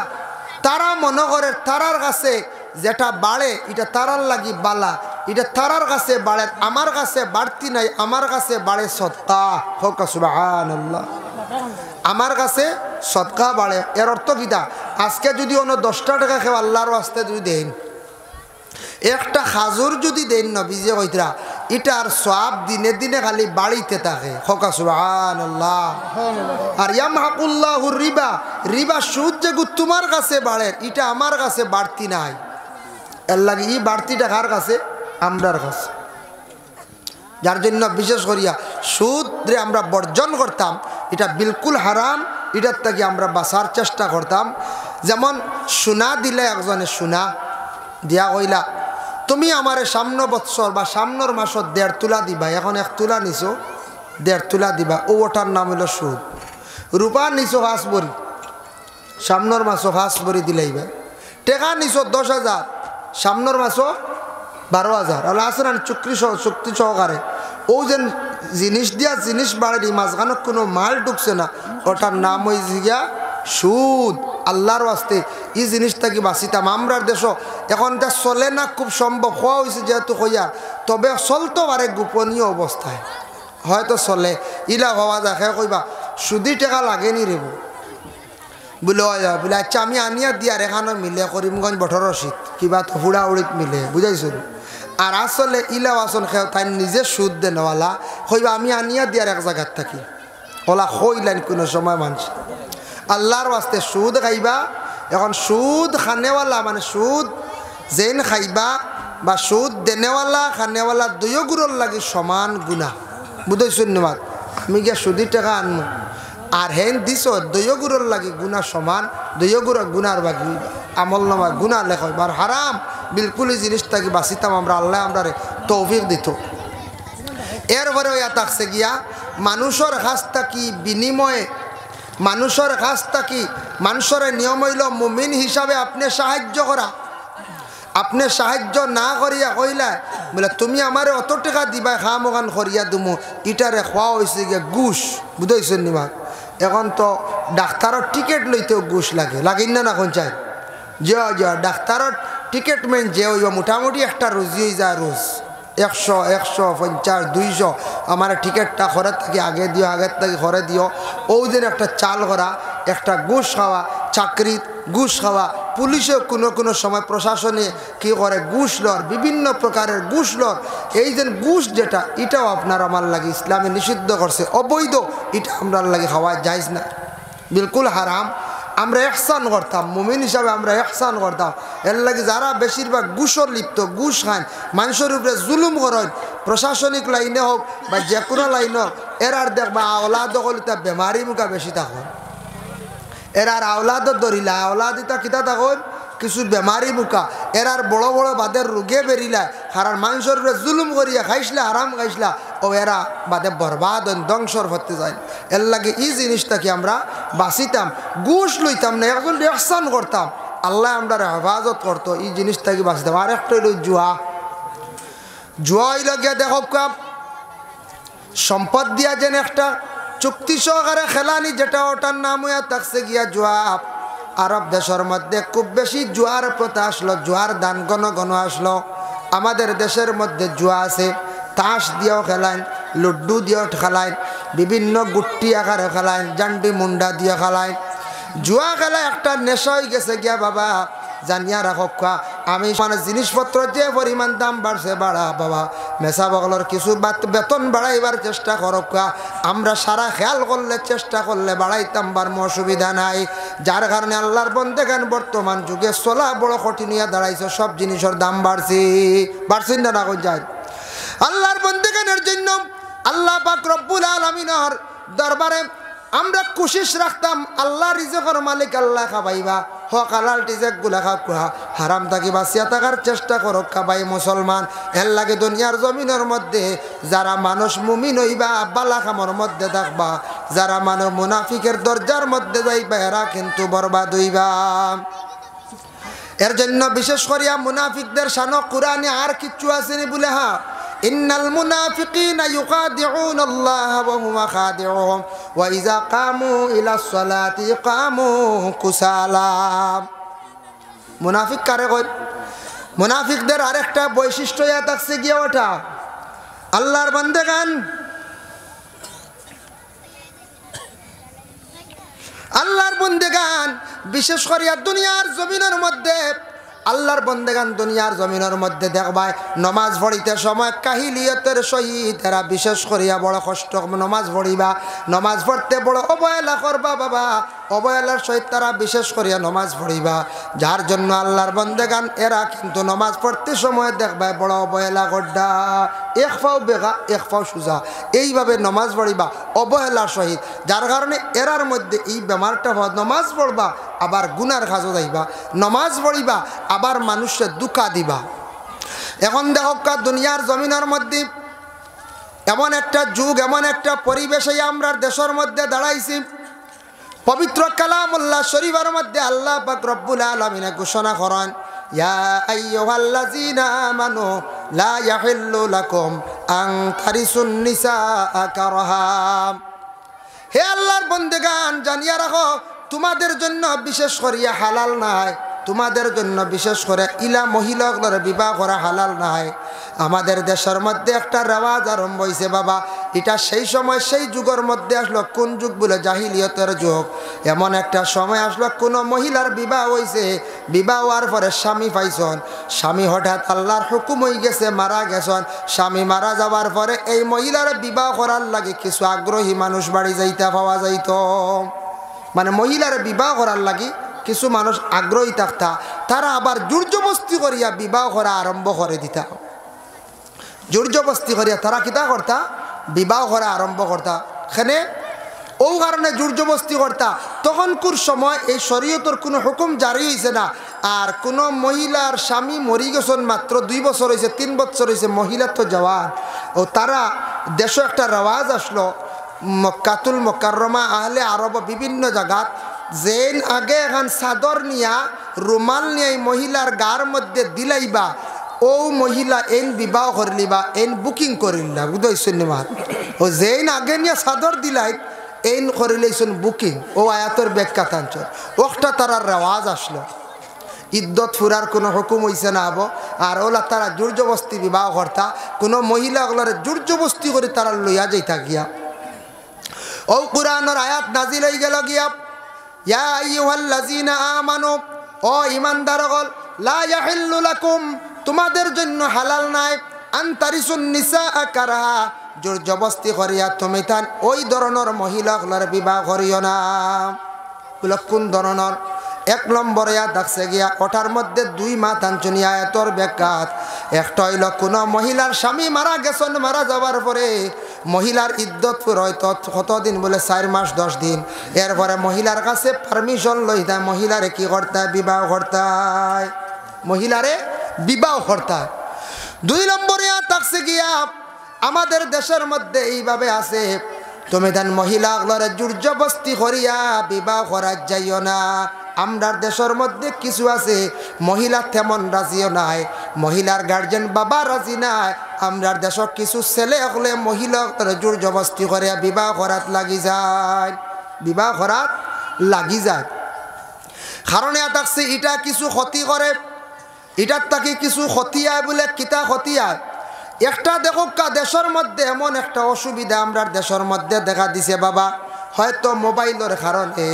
তারা মনে করে তারার কাছে যেটা বাড়ে এটা তারার লাগি বালা, এটা তারার কাছে বাড়ে, আমার কাছে বাড়তি নাই, আমার কাছে বাড়ে সদকা। হোক সুবহানাল্লাহ। আমার কাছে সদকা বাড়ে। এর অর্থ কিটা? আজকে যদি অন্য 10টা টাকা খেয়ে আল্লাহর রাস্তায় যদি দেন, একটা খাজুর যদি দেন, নবীজি কইতরা এটার সওয়াব দিনে দিনে খালি বাড়িতে থাকে। হোক সুবহানাল্লাহ। আর ইয়ামহাকুল্লাহুর রিবা, রিবা সুদ যে তোমার কাছে বাড়ে, এটা আমার কাছে বাড়তি নাই। এর লাগে এই বাড়তিটা কার কাছে? আমরার কাছে। যার জন্য বিশেষ করিয়া সুদ রে আমরা বর্জন করতাম, এটা বিলকুল হারাম, এটার থেকে আমরা বাঁচার চেষ্টা করতাম। যেমন সোনা দিলে একজনে সোনা দিয়া কইলা তুমি আমারে সামনে বৎসর বা সামনের মাসত 1.5 তোলা দিবা, এখন 1 তোলা নিছো 1.5 তোলা দিবা, ওটার নাম হলো সুদ। রূপা নিছো 5 ভরি, সামনের মাসও 5 ভরি দিলাইবা। টাকা নিছো 10,000, সামনের মাসও 12,000। আল্লাহ আসেন চুক্তি সহকারে ও যেন জিনিস দিয়া জিনিস বাড়ি মাঝখানে কোনো মাল ঢুকছে না, ওটার নাম হয়েছে গিয়া সুদ। আল্লাহর ওয়াস্তে এই জিনিসটা কি বাঁচিতাম। আমরার দেশ এখন যা চলে না, খুব সম্ভব হওয়া হয়েছে যেহেতু হইয়া, তবে চলতে পারে গোপনীয় অবস্থায়, হয়তো চলে। ইলা হওয়া দেখে কইবা সুদি টাকা লাগেনি রেব বলে বলে আচ্ছা আমি আনিয়া দিয়ার এখানে মিলে করিমগঞ্জ 18 রশিদ কিবা তো হুড়াউড়িত মিলে, বুঝাইছো। আর আসলে ইলা বাসন খেয়ে তাই নিজে সুদ দেনওয়ালা হইবা আমি আনিয়া দিয়ার এক জায়গার থাকি, ওলা হইলেন কোনো সময় মানুষ আল্লাহর ওয়াস্তে সুদ খাইবা। এখন সুদ খানেওয়ালা মানে সুদ যেন খাইবা বা সুদ দেনেওয়ালা খানেওয়ালা দুইও গুড়োর লাগে সমান গুণা, বুঝাইছো নিমাত। আমি গিয়া সুদি টাকা আনবো আর হেন দিস দুইও গুড়োর লাগে গুণা সমান, দুইও গুড়া গুণার বাকি আমল নামা গুণা লেখা আর হারাম। বিলকুল এই জিনিসটাকে বাঁচিতাম আমরা, আল্লাহ আমরা তৌফিক দিত। এরপরে ইয়া থাকছে গিয়া মানুষের কাছ থাকি বিনিময়ে, মানুষের কাছ থাকি মানুষের নিয়ম হইল মুমিন হিসাবে আপনি সাহায্য করা। আপনি সাহায্য না করিয়া কইলা বলে তুমি আমারে অত টাকা দিবা খাম ওখান করিয়া দুমু, ইটারে খোয়া হয়েছে গিয়া ঘুষ, বুঝাইছেন নিমা। এখন তো ডাক্তারের টিকিট লইতেও ঘুষ লাগে, লাগেন না কোন চাই যে ডাক্তারের টিকিট মেন যে হইব মোটামুটি একটা রোজি হয়ে যায়, রোজ 100, 150, 200 আমার টিকিটটা ঘরে থেকে আগে দিও, আগের থেকে ঘরে দিও। ওই দিন একটা চাল করা, একটা ঘুষ খাওয়া, চাকরি ঘুষ খাওয়া, পুলিশেও কোনো কোনো সময় প্রশাসনে কী করে ঘুষ লর, বিভিন্ন প্রকারের ঘুষ লর। এই যে ঘুষ যেটা এটাও আপনার আমার লাগে ইসলামে নিষিদ্ধ করছে, অবৈধ, এটা আপনার লাগে খাওয়া যাইজ না, বিলকুল হারাম। আমরা ইহসান করতাম, মুমিন হিসাবে আমরা ইহসান করতাম। এর লাগে যারা বেশিরভাগ ঘুষর লিপ্ত, ঘুষ খান, মানুষের উপরে জুলুম করেন, প্রশাসনিক লাইনে হোক বা যে কোনো লাইনে হোক, এরার দেখবা আওলাদ হলিতা বেমারি মুখা বেশি থাকুন। এরার আওলাদ ধরিলা আওলাদ ইতা কিতা থাকুন কিছু বেমারি মুখা, এরার বড় বড় বাদের রোগে বেরিলায়, কারণ মানুষের উপরে জুলুম করিয়া খাইসলা, আরাম খাইসলা, ও এরা বাদে বরবাদ ধ্বংসর হতে যায়। এর লাগে এই জিনিসটাকে আমরা বাঁচিতাম, ঘুষ লইতাম না, এখন ইহসান করতাম, আল্লাহ আমরা হেফাজত করতো, এই জিনিসটাকে বাঁচিতাম। আর একটা হইল জুয়া। জুয়া হইল গিয়া দেখো সম্পদ দিয়া যেন একটা চুক্তি সহকারে খেলানি, যেটা ওটার নাম হইয়া থাকছে গিয়া জুয়া। আরব দেশের মধ্যে খুব বেশি জুয়ার প্রথা আসলো, জুয়ার দান ঘন ঘন আসলো। আমাদের দেশের মধ্যে জুয়া আছে, তাস দিয়েও খেলায়, লুড্ডু দিয়েও খেলায়, বিভিন্ন গুট্টি আকারে খেলায়, জান্ডি মুন্ডা দিয়ে খেলায়। জুয়া খেলা একটা নেশা হয়ে গেছে গিয়া বাবা, জানিয়া রাখো। আমি মানে জিনিসপত্র যে পরিমাণ দাম বাড়ছে বাড়া বাবা, মেসা বগলর কিছু বেতন বাড়াইবার চেষ্টা করো। আমরা সারা খেয়াল করলে চেষ্টা করলে বাড়াইতাম বাড়মো, অসুবিধা নাই। যার কারণে আল্লাহর বন্দেগান বর্তমান যুগে চলা বড় কঠিন হইয়া দাঁড়াইছে, সব জিনিসের দাম বাড়ছে না কোন যায়। আল্লাহর বন্দেগানের জন্য আল্লাহ পাক রব্বুল আলামিনের দরবারে আমরা কোশিশ রাখতাম, আল্লাহ রিজকের মালিক আল্লাহ খাবাইবা, হক হালাল রিজক গুলা খাওয়া, হারাম থাকি বাঁচিয়া থাকার চেষ্টা করো খাবাই মুসলমান। এর লাগে দুনিয়ার জমিনের মধ্যে যারা মানুষ মুমিন হইবা বালা খামর মধ্যে থাকবা, যারা মানুষ মুনাফিকের দরজার মধ্যে যাইবা এরা কিন্তু বরবাদ হইবা। এর জন্য বিশেষ করিয়া মুনাফিকদের শানো কুরআনে আর কিচ্ছু আসেনি বলে, হ্যাঁ ইন্নাল মুনাফিকিনা ইউখাদিউনা আল্লাহ ওয়া হুয়া খাদিউহুম ওয়া ইযা কামু ইলাস সালাতি কামু কুসালা। মুনাফিক কারে কয়? মুনাফিকদের আরেকটা বৈশিষ্ট্য ইয়া থাকছে গিয়ে ওটা আল্লাহর বান্দাগান বিশেষ করে দুনিয়ার জমিনের মধ্যে আল্লাহর বন্দেগান দুনিয়ার জমিনের মধ্যে দেখবাই নমাজ পড়িতে সময় কাহিলিয়তের সহিত এরা বিশেষ করিয়া বড় কষ্ট নমাজ পড়িবা নমাজ পড়তে বড় অবহেলা করবা বাবা অবহেলার সহিত তারা বিশেষ করিয়া নমাজ পড়িবা যার জন্য আল্লাহর বন্দেগান এরা কিন্তু নমাজ পড়তে সময় দেখবাই বড় অবহেলা করডা এক পাও বেগা এক পাও সুজা এইভাবে নমাজ পড়িবা অবহেলার সহিত যার কারণে এরার মধ্যে এই বেমারটা হয় নমাজ পড়বা আবার গুনার কাজও যাইবা নমাজ পড়িবা আবার মানুষের দুঃখা দিবা এখন দেখো দুনিয়ার জমিনের মধ্যে এমন একটা যুগ এমন একটা পরিবেশে আমরা দেশের মধ্যে দাঁড়াইছি পবিত্র কালামুল্লাহ শরীফের মধ্যে আল্লাহ পাক রব্বুল আলামিন ঘোষণা করেন ইয়া আইয়ুহাল্লাযীনা আমানু লা ইয়াহিল্লু লাকুম আন তারিসুন নিসা কারহা হে আল্লাহর বান্দাগান জানিয়া রাখো তোমাদের জন্য বিশেষ করিয়া হালাল নাই তোমাদের জন্য বিশেষ করে ইলা মহিলাগুলোর বিবাহ করা হালাল নাই আমাদের দেশের মধ্যে একটা রেওয়াজ আরম্ভ হয়েছে বাবা এটা সেই সময় সেই যুগের মধ্যে আসলো কোন যুগ বলে জাহিলিয়তের যুগ এমন একটা সময় আসলো কোনো মহিলার বিবাহ হয়েছে বিবাহ হওয়ার পরে স্বামী পাইছন স্বামী হঠাৎ আল্লাহর হুকুম হয়ে গেছে মারা গেছেন স্বামী মারা যাওয়ার পরে এই মহিলার বিবাহ করার লাগে কিছু আগ্রহী মানুষ বাড়ি যাইতে পাওয়া যাইত মানে মহিলার বিবাহ করার লাগি কিছু মানুষ আগ্রহী থাকতা তারা আবার জোরজবস্তি করিয়া বিবাহ করা আরম্ভ করে দিতা জোরজবস্তি করিয়া তারা কিতা করতা বিবাহ করা আরম্ভ করতা এখানে ও কারণে জোরজবস্তি করতা তখনকার সময় এই শরীয়তের কোনো হুকুম জারি হয়েছে না আর কোনো মহিলার স্বামী মরি গেছেন মাত্র 2 বছর হয়েছে 3 বছর হয়েছে মহিলা তো জওয়ান ও তারা দেশে একটা রেওয়াজ আসলো মক্কাতুল মুকাররমা আহলে আরব বিভিন্ন জায়গাত যেন আগে এখন চাদর নিয়া রুমাল নিয়ে মহিলার গার মধ্যে দিলাইবা ও মহিলা এন বিবাহ করলিবা এন বুকিং করিলা বুঝাইছেন মাত ও যেন আগে নিয়ে চাদর দিলাই এন করিলেছেন বুকিং ও আয়াতের ব্যাখ্যা তাঞ্চল ওটা তারার রেওয়াজ আসলো ইদ্যত ফুরার কোনো হুকুম হইছে না হবো আর ওলা তারা জোরজবস্তি বিবাহ করতা কোনো মহিলাগুলোর জোরজবস্তি করে তারা লইয়া যাইতা গিয়া ও কুরআনের আয়াত নাজিল হয়ে গেল গিয়া ইয়া আইয়ুহাল্লাযীনা আমানু ও ঈমানদারগণ লা ইয়াহিল্লু লাকুম তোমাদের জন্য হালাল নাই আন তারিসুন নিসা কারহা জোরজবস্তি করিয়া তুমি তান ওই ধরনের মহিলাগুলোর বিবাহ করিও না কোন ধরনের 1 নম্বরে দেখছে গিয়া ওটার মধ্যে 2 মাস আনছনি আয়াতর ব্যাখ্যাত একটা হইল কোনো মহিলার স্বামী মারা গেছেন মারা যাওয়ার পরে মহিলার ইদ্যত হয়তো কতদিন বলে 4 মাস 10 দিন এরপরে মহিলার কাছে পারমিশন লইতা মহিলারে কি করতে বিবাহ করতে মহিলারে বিবাহ করতে 2 নম্বরে থাকছে গিয়া আমাদের দেশের মধ্যে এইভাবে আছে তুমি দেন মহিলাগুলোরে জোরজবস্তি করিয়া বিবাহ করা যাইও না আমরার দেশের মধ্যে কিছু আছে মহিলা তেমন রাজিও নাই মহিলার গার্জেন বাবা রাজি নাই আমরার দেশের কিছু ছেলে হলে মহিলা জোরজবস্তি করে বিবাহ করাত লাগি যায় বিবাহ করাত লাগি যায় কারণে থাকছে এটা কিছু ক্ষতি করে এটার তাকে কিছু ক্ষতি আয় বলে কিতা ক্ষতি আয় একটা দেখো দেশের মধ্যে এমন একটা অসুবিধা আমরার দেশের মধ্যে দেখা দিছে বাবা হয়তো মোবাইলের কারণে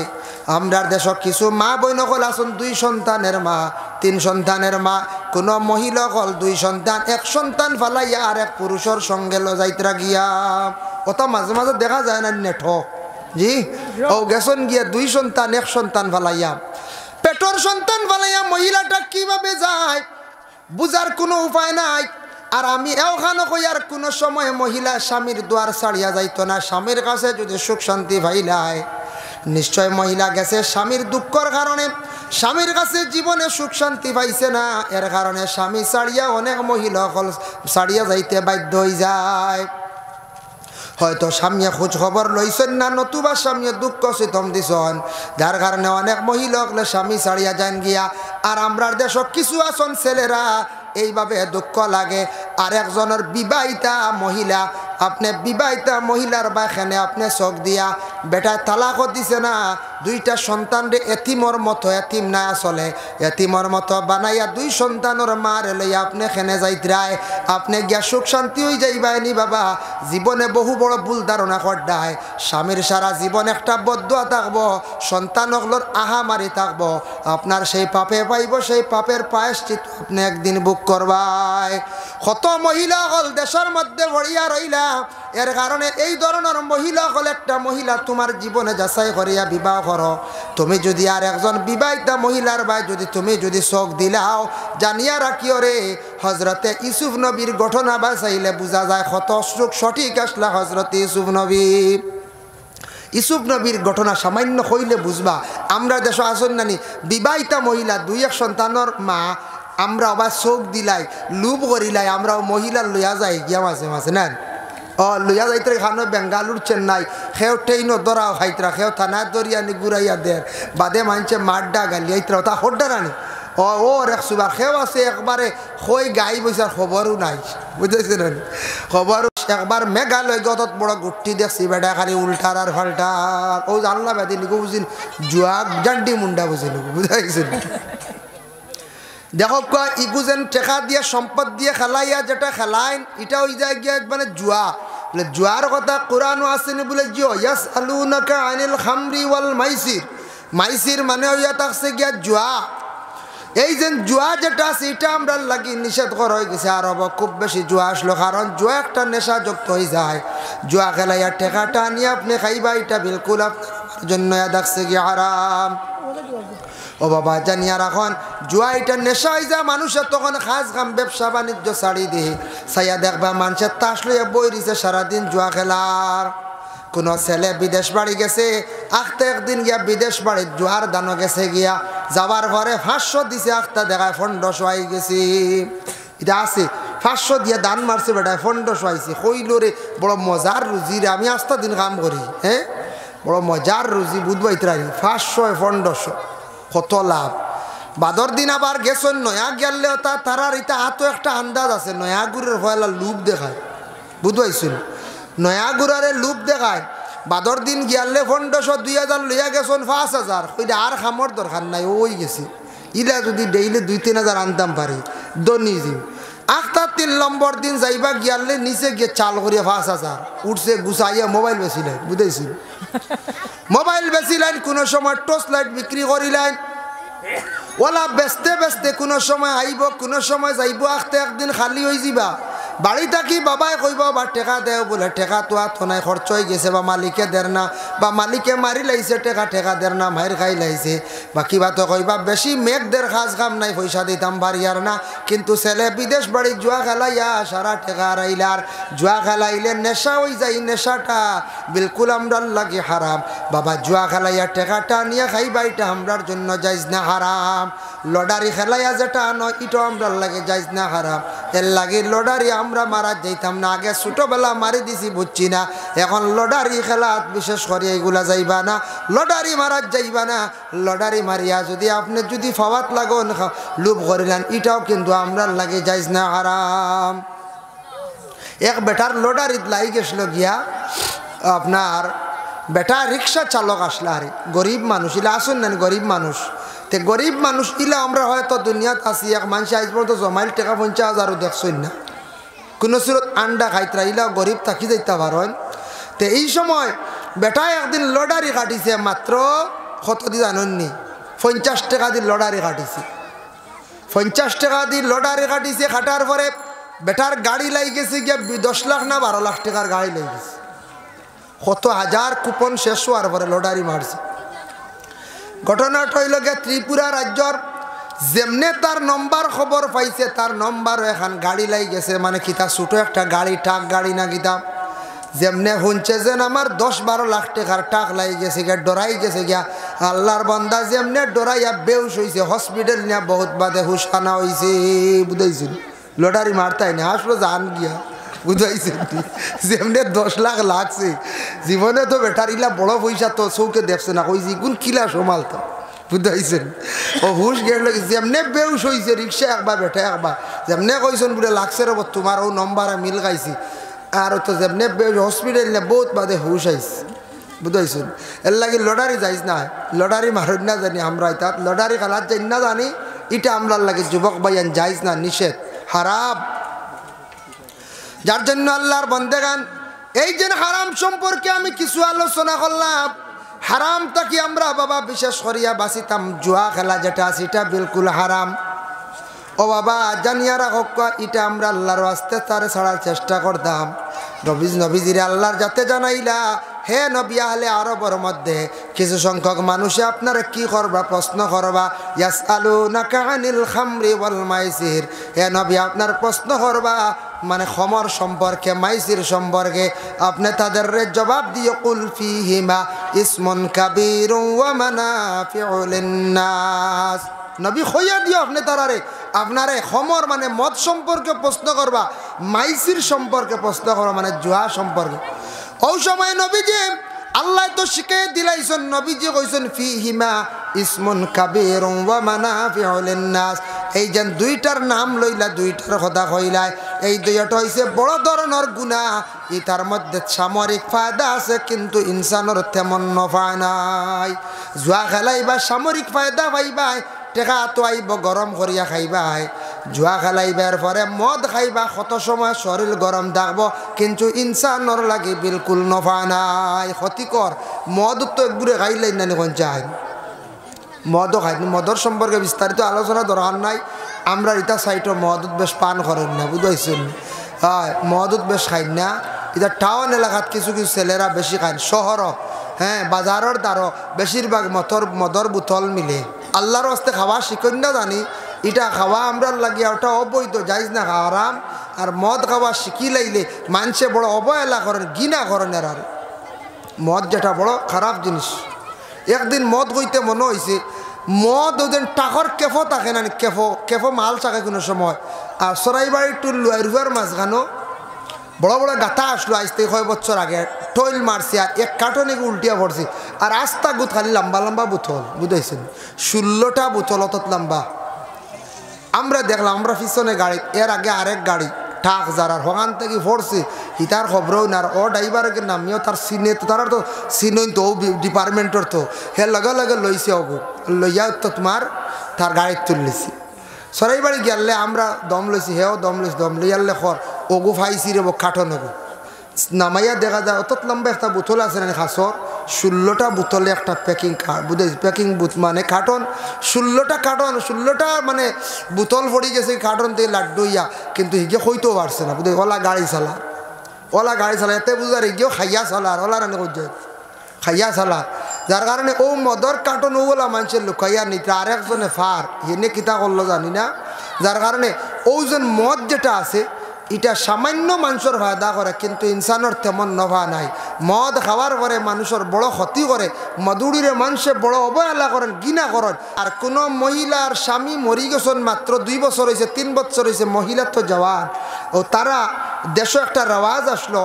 আমরার দেশক কিছু মা বইনকল আসুন 2 সন্তানের মা 3 সন্তানের মা কোনো মহিলা কল 2 সন্তান 1 সন্তান ফালাইয়া আর এক পুরুষের সঙ্গে লজাইতরা গিয়া কত মাঝে মাঝে দেখা যায় না নেঠক জি ও গেছন গিয়া 2 সন্তান 1 সন্তান ফালাইয়া পেটর সন্তান ফালাইয়া মহিলাটা কিভাবে যায় বুঝার কোনো উপায় নাই আর আমি এওখানে কই আর কোনো সময় মহিলা স্বামীর দুয়ার ছাড়িয়া যাইতো না স্বামীর কাছে যদি সুখ শান্তি পাইলাই নিশ্চয় মহিলা গেছে স্বামীর দুঃখের কারণে স্বামীর কাছে জীবনে সুখ শান্তি পাইছে না এর কারণে স্বামী ছাড়িয়া অনেক মহিলা ছাড়িয়া যাইতে বাধ্য হয়ে যায় হয়তো স্বামী খোঁজ খবর লইছেন না নতুবা স্বামী দুঃখ সিতম দিছন যার কারণে অনেক মহিলা স্বামী ছাড়িয়া যান গিয়া আর আমরার দেশ কিছু আসন ছেলেরা এইভাবে দুঃখ লাগে আর একজনের বিবাহিতা মহিলা আপনি বিবাহিতা মহিলার বাখানে আপনি চোখ দিয়া বেটা তালাকও দিছে না, দুইটা সন্তানরে এতিমর মতো, এতিম না চলে এতিমর মতো বানাইয়া দুই সন্তানের মার লইয়া আপনি খেনে যাইতরায়, আপনি গিয়া সুখ শান্তি হয়ে যাইবাইনি বাবা। জীবনে বহু বড় ভুল ধারণা করডায়, স্বামীর সারা জীবন একটা বদুয়া থাকবো, সন্তানগুলোর আহামারি থাকবো, আপনার সেই পাপে পাইব, সেই পাপের প্রায়শ্চিত্ত আপনি একদিন বুক করবাই। কত মহিলা হল দেশের মধ্যে ভরিয়া রইলা, এর কারণে এই ধরনের মহিলা হল একটা মহিলা তোমার জীবনে যাচাই করিয়া বিবাহ করো। তুমি যদি আর একজন বিবাহিতা মহিলার ভাই তুমি যদি চোখ দিলাও, জানিয়া রাখিও রে হজরতে ইউসুফ নবীর ঘটনা বাঁচাইলে বোঝা যায় কত সঠিক আসলা হজরতে ইউসুফ নবী। ইউসুফ নবীর ঘটনা সামান্য হইলে বুঝবা। আমরা দেশ আসন নানি বিবাহিতা মহিলা দুই এক সন্তানের মা, আমরা আবার চোখ দিলাই লুভ করিলাই, আমরাও মহিলার লইয়া যাই গিয়া মাঝে মাঝে না লইয়া যাইতে খানো বেঙ্গালুর চেন্নাই সেও ট্রেনও ধরাও খাইতরা, সেও থানায় দরিয়া নি ঘুরাইয়া দের বাদে মানছে মাড্ডা গালিয়াইতরা তা হড্ডার আনি ওর একশোবার সেও আছে একবারে হই গাই বইসার খবরও নাই, বুঝেছেন খবর। একবার মেঘালয় গত বড় গুটি দেখছি বেটা খালি উল্টার আর ফাল্টার, ও জানলা বেদি নিকো বুঝিন জুয়াক জান্ডি মুন্ডা বুঝিল, বুঝাইছেন। দেখো ইগুজেন টেকা দিয়ে সম্পদ দিয়ে খেলাইয়া যেটা খেলাইন এটা হয়ে যায় গিয়া মানে জুয়া। বলে জুয়ার কথা কোরআনও আসেনি বলে জিও ইয়াসআলুনাকা আনিল খামরি ওয়াল মাইসির, মাইসির মানে হইয়া থাকছে গিয়া জুয়া। এই যে জুয়া যেটা আছে এটা আমরা লাগি নিষেধ করা হয়ে গেছে, আর খুব বেশি জুয়া আসলো, কারণ জুয়া একটা নেশাযুক্ত হয়ে যায়। জুয়া খেলাইয়া টেকাটা নিয়ে আপনি খাইবা, এটা বিলকুল আপনার জন্য দেখছে গিয়া হারাম। ও বাবা জানিয়া রাখন জুয়া এটা নেশা হয়ে যায় মানুষের, তখন খাস খাম ব্যবসা বাণিজ্য ছাড়ি দিয়ে সাইয়া দেখবা মানুষের তাস লইয়া বই দিছে সারাদিন জুয়া খেলার। কোনো ছেলে বিদেশ বাড়ি গেছে, আখতে একদিন গিয়া বিদেশ বাড়ি জুয়ার দানো গেছে গিয়া, যাবার ঘরে 500 দিছে, আখতা দেখায় 1500 আই গেছি। এটা আছে 500 দিয়ে দান মারছে বেটায় 1500 আইছে। কইল রে বড় মজার রুজি রে, আমি আস্তা দিন কাম করি, হ্যাঁ বড় মজার রুজি বুধবাই 500 1500 কত লাভ। বাদর দিন আবার গেছেন নয়া গেলেও তারার এটা হাতও একটা আন্দাজ আছে, নয়া গুড়ের ভয়লা লুপ দেখায়, বুঝবাইছিল নয়া গুড়ারে লুপ দেখায়। বাদর দিন গিয়ালে 1500 2000 লইয়া গেছেন 5000, ওইটা আর খামর দরকার নাই, ওই গেছি। ইলা যদি ডেইলি 2-3 হাজার আনতাম পারি দনি দিন। আখতার 3 নম্বর দিন যাইবা গিয়ালে নিচে গিয়ে চাল করিয়া 5000 উঠছে, গুছাইয়া মোবাইল বেচিলেন, বুঝাইছিল মোবাইল বেচিলেন, কোনো সময় টর্চ লাইট বিক্রি করিলেন, ওলা বেচতে বেচতে কোনো সময় আইব কোনো সময় যাইব, আখতে একদিন খালি হয়ে যাবা। বাড়ি থাকি বাবাই কইব বা টেকা দেও, বলে টেকা তো আতো নাই, খরচ হয়ে গেছে, বা মালিকে দের না, বা মালিকে মারি লাইছে, টেকা দের না, মায়ের খাই লাইছে, বা কিবা তো কইবা বেশি মেঘদের খাস কাম নাই, পয়সা দিতাম বাড়িয়ার না। কিন্তু ছেলে বিদেশ বাড়ি জুয়া খেলাইয়া সারা টেকা হারাইলার। জুয়া খেলাইলে নেশা হয়ে যায়, নেশাটা বিলকুল আমরার লাগে হারাম। বাবা জুয়া খেলাইয়া টেকাটা নিয়ে খাইবা, এটা আমরার জন্য যাইজ না হারাম। লটারি খেলাইয়া যেটা নয় এটাও আমরার লাগে যাইজ না হারাম। এর লাগে লটারি আমরা মারা যাইতাম না, আগে ছোটবেলা মারি দিছি বুঝছি না, এখন লটারি খেলা বিশেষ করে এইগুলা যাইবা না, লটারি মারা যাইবা না। লটারি মারিয়া যদি আপনি যদি ফাওয়াত লাগন লুপ করিলেন, এটাও কিন্তু আমরার লাগে যাইজ না হারাম। এক বেটার লটারিত লাই গেছিল গিয়া, আপনার বেটা রিক্সা চালক আসলা, আরে গরিব মানুষ ইলা আসুন না, গরিব মানুষ তে গরিব মানুষ ইলা আমরা হয়তো দুনিয়াত আছি, এক মানুষ আইজ পর্যন্ত জমাইল টাকা 50,000 দেখছই না, কোনো সুরত আন্ডা খাইতরা, ইলা গরিব থাকি যাইতে পারেন। তো এই সময় বেটায় একদিন লটারি কাটিছে, মাত্র কত দি জানেননি, 50 টাকা দিয়ে লটারি কাটিছে। 50 টাকা দিয়ে লটারি কাটিছে, কাটার পরে বেটার গাড়ি লাই গেছে গিয়া 10 লাখ না 12 লাখ টাকার গাড়ি লাই গেছে। কত হাজার কুপন শেষ হওয়ার পরে লটারি মারছে। ঘটনাটা হইল গিয়া ত্রিপুরা রাজ্যর যেমনে তার নম্বর খবর পাইছে, তার নম্বরও এখন গাড়ি লাই গেছে, মানে কিতা ছোটো একটা গাড়ি, টাক গাড়ি না কিতা, যেমনে শুনছে যেন আমার 10-12 লাখ টাকার টাক লাই গেছে গিয়া, ডরাই গেছে গিয়া। আল্লাহর বান্দা যেমনে ডরাইয়া বেউস হয়েছে, হসপিটাল নিয়ে বহুত বাদে হুশ আনা হয়েছে, বুঝাইছিল লটারি মারতাই না, আসলো জান গিয়া, বুঝাইছে যেমনে 10 লাখ লাগছে। জীবনে তো বেটারিলা বড় পয়সা তো চৌকে দেখছে না, কইছি কোন কিলা সমাল তো, বুঝাইছেন ও হুশ গেল। যেমনে বেউস হয়েছে, রিক্সা একবার বেটা একবার যেমনে কইছেন বলে লাগছে রব তোমার ও নম্বরে মিল গাইছি, আর তো যেমনি হসপিটাল না বহুত বাদে হুশ আইস বুঝাইছেন এর লাগে লটারি যাইস না লটারি মারুন না জানি আমরা তাত লটারি খেলার যাই না জানি এটা আমরার লাগে যুবক ভাইয়ান যাইস না নিষেধ হারাম যার জন্য আল্লাহর বন্দেগান এই যে হারাম সম্পর্কে আমি কিছু আলোচনা করলাম হারামটা কি আমরা বাবা বিশেষ করিয়া বাঁচিতাম জুয়া খেলা যেটা সেটা বিলকুল হারাম ও বাবা জানিয়া রাখক এটা আমরা আল্লাহর আস্তে তারে ছাড়ার চেষ্টা করতাম নবীজিরে আল্লাহর যাতে জানাইলা হে নবী আহলে আরবের মধ্যে কিছু সংখ্যক মানুষে আপনারা কি করবা প্রশ্ন করবা ইয়াসআলুনাকা আনিল খামরি ওয়াল মাইসির হে নবী আপনার প্রশ্ন করবা মানে খমর সম্পর্কে মাইসির সম্পর্কে আপনি তাদের জবাব দিয়ে কুল ফিহিমা ইসমুন কাবীরুন ওয়া মানাফিউ লিন-নাস নবী খইয়া দিও আপনি তারারে আপনারে খমর মানে মদ সম্পর্কে প্রশ্ন করবা মাইসির সম্পর্কে প্রশ্ন করবা মানে জুয়া সম্পর্কে ওই সময় নবীজি আল্লাহ তো শিখিয়ে দিলাইছেন নবীজি কইছেন ফিহিমা ইসমুন কাবীরুন ওয়া মানাফিউ লিন-নাস এই যে দুইটার নাম লইলা দুইটার কথা কইলা এই দুইটা হইছে বড় ধরনের গুনাহ এটার মধ্যে সামরিক ফায়দা আছে কিন্তু ইনসানের তেমন নফা নাই জুয়া খেলাইবা সামরিক ফায়দা পাইবা টেকা তো আইব গরম করিয়া খাইবাই জুয়া খেলাইবার পরে মদ খাইবা কত সময় শরীর গরম থাকব কিন্তু ইনসানর লাগে বিলকুল নফা নাই ক্ষতিকর মদ তো একগুড়ে খাইলেই না কোন চাই মদও খাইনি মদর সম্পর্কে বিস্তারিত আলোচনা দরকার নাই আমরা এটা সাইটও মদত বেশ পান করেন না বুঝাইছেন হয় মদত বেশ খাই না এটা টাউন এলাকাত কিছু কিছু ছেলেরা বেশি খায় শহরও হ্যাঁ বাজারের দ্বারও বেশিরভাগ মদর বোতল মিলে আল্লাহর হস্তে খাওয়া শিখুন না জানি এটা খাওয়া আমরা লাগিয়া ওটা অবৈধ যাইজ না আরাম আর মদ খাওয়া শিখি লাইলে মানুষে বড় অবহেলা করেন ঘৃণা করেন আর মদ যেটা বড় খারাপ জিনিস একদিন মদ হইতে মনে হয়েছে মদ ওদের টাকর কেফো থাকে না কেফো মাল থাকে কোনো সময় আর সরাইবাড়ির টুল লুয়ার মাঝখানো বড় বড় গাথা আসলো আজ থেকে 6 বছর আগে টইল মারছি আর এক কার্টনে উল্টিয়া পড়ছি আর আস্তা গুত খালি লম্বা লম্বা বোতল বুঝাইছেন 16টা বোতল অত লম্বা আমরা দেখলাম আমরা পিছনে গাড়ি এর আগে আরেক গাড়ি ঠাক যারার হকান থেকে পড়ছে হিতার খবরও না ও ড্রাইভারকে নামিও তার সিনে তো তারা তো সিনই তো ডিপার্টমেন্টর তো হে লগে লগে লইছে ওগো লইয়া তো তোমার তার গাড়ি তুললেছি সরাইবাড়ি গেলে আমরা দম লইছি হেও দম লইছি দম লইয়ালে খর ওগো ফাইছি রে কাঠন ওগো নামাইয়া দেখা যায় অত লম্বা একটা বোতল আছে না খাসর 16টা বোতলে একটা প্যাকিং বুঝে প্যাকিং বুথ মানে কার্টন 16টা মানে বোতল পড়ি গেছে কার্টন দিয়ে লাড্ডু ইয়া কিন্তু হিগে হইতেও পারছে না বুঝে ওলা গাড়ি চালা এতে বুঝার হিগেও খাইয়া চালার ওলা রানি করছে খাইয়া চালার যার কারণে ও মদর কার্টন ওগুলা মানুষের লুকাইয়া নিতে আরেকজনে ফার এনে কিতা করলো জানি না যার কারণে ওজন মদ যেটা আছে এটা সামান্য মানুষের ফায়দা করে কিন্তু ইনসানের তেমন নভা নাই মদ খাওয়ার পরে মানুষের বড় ক্ষতি করে মধুরিরে মানুষে বড় অবহেলা করেন ঘৃণা করেন আর কোনো মহিলার স্বামী মরি গেছেন মাত্র 2 বছর হয়েছে 3 বছর হয়েছে মহিলা তো জওয়ান ও তারা দেশে একটা রেওয়াজ আসলো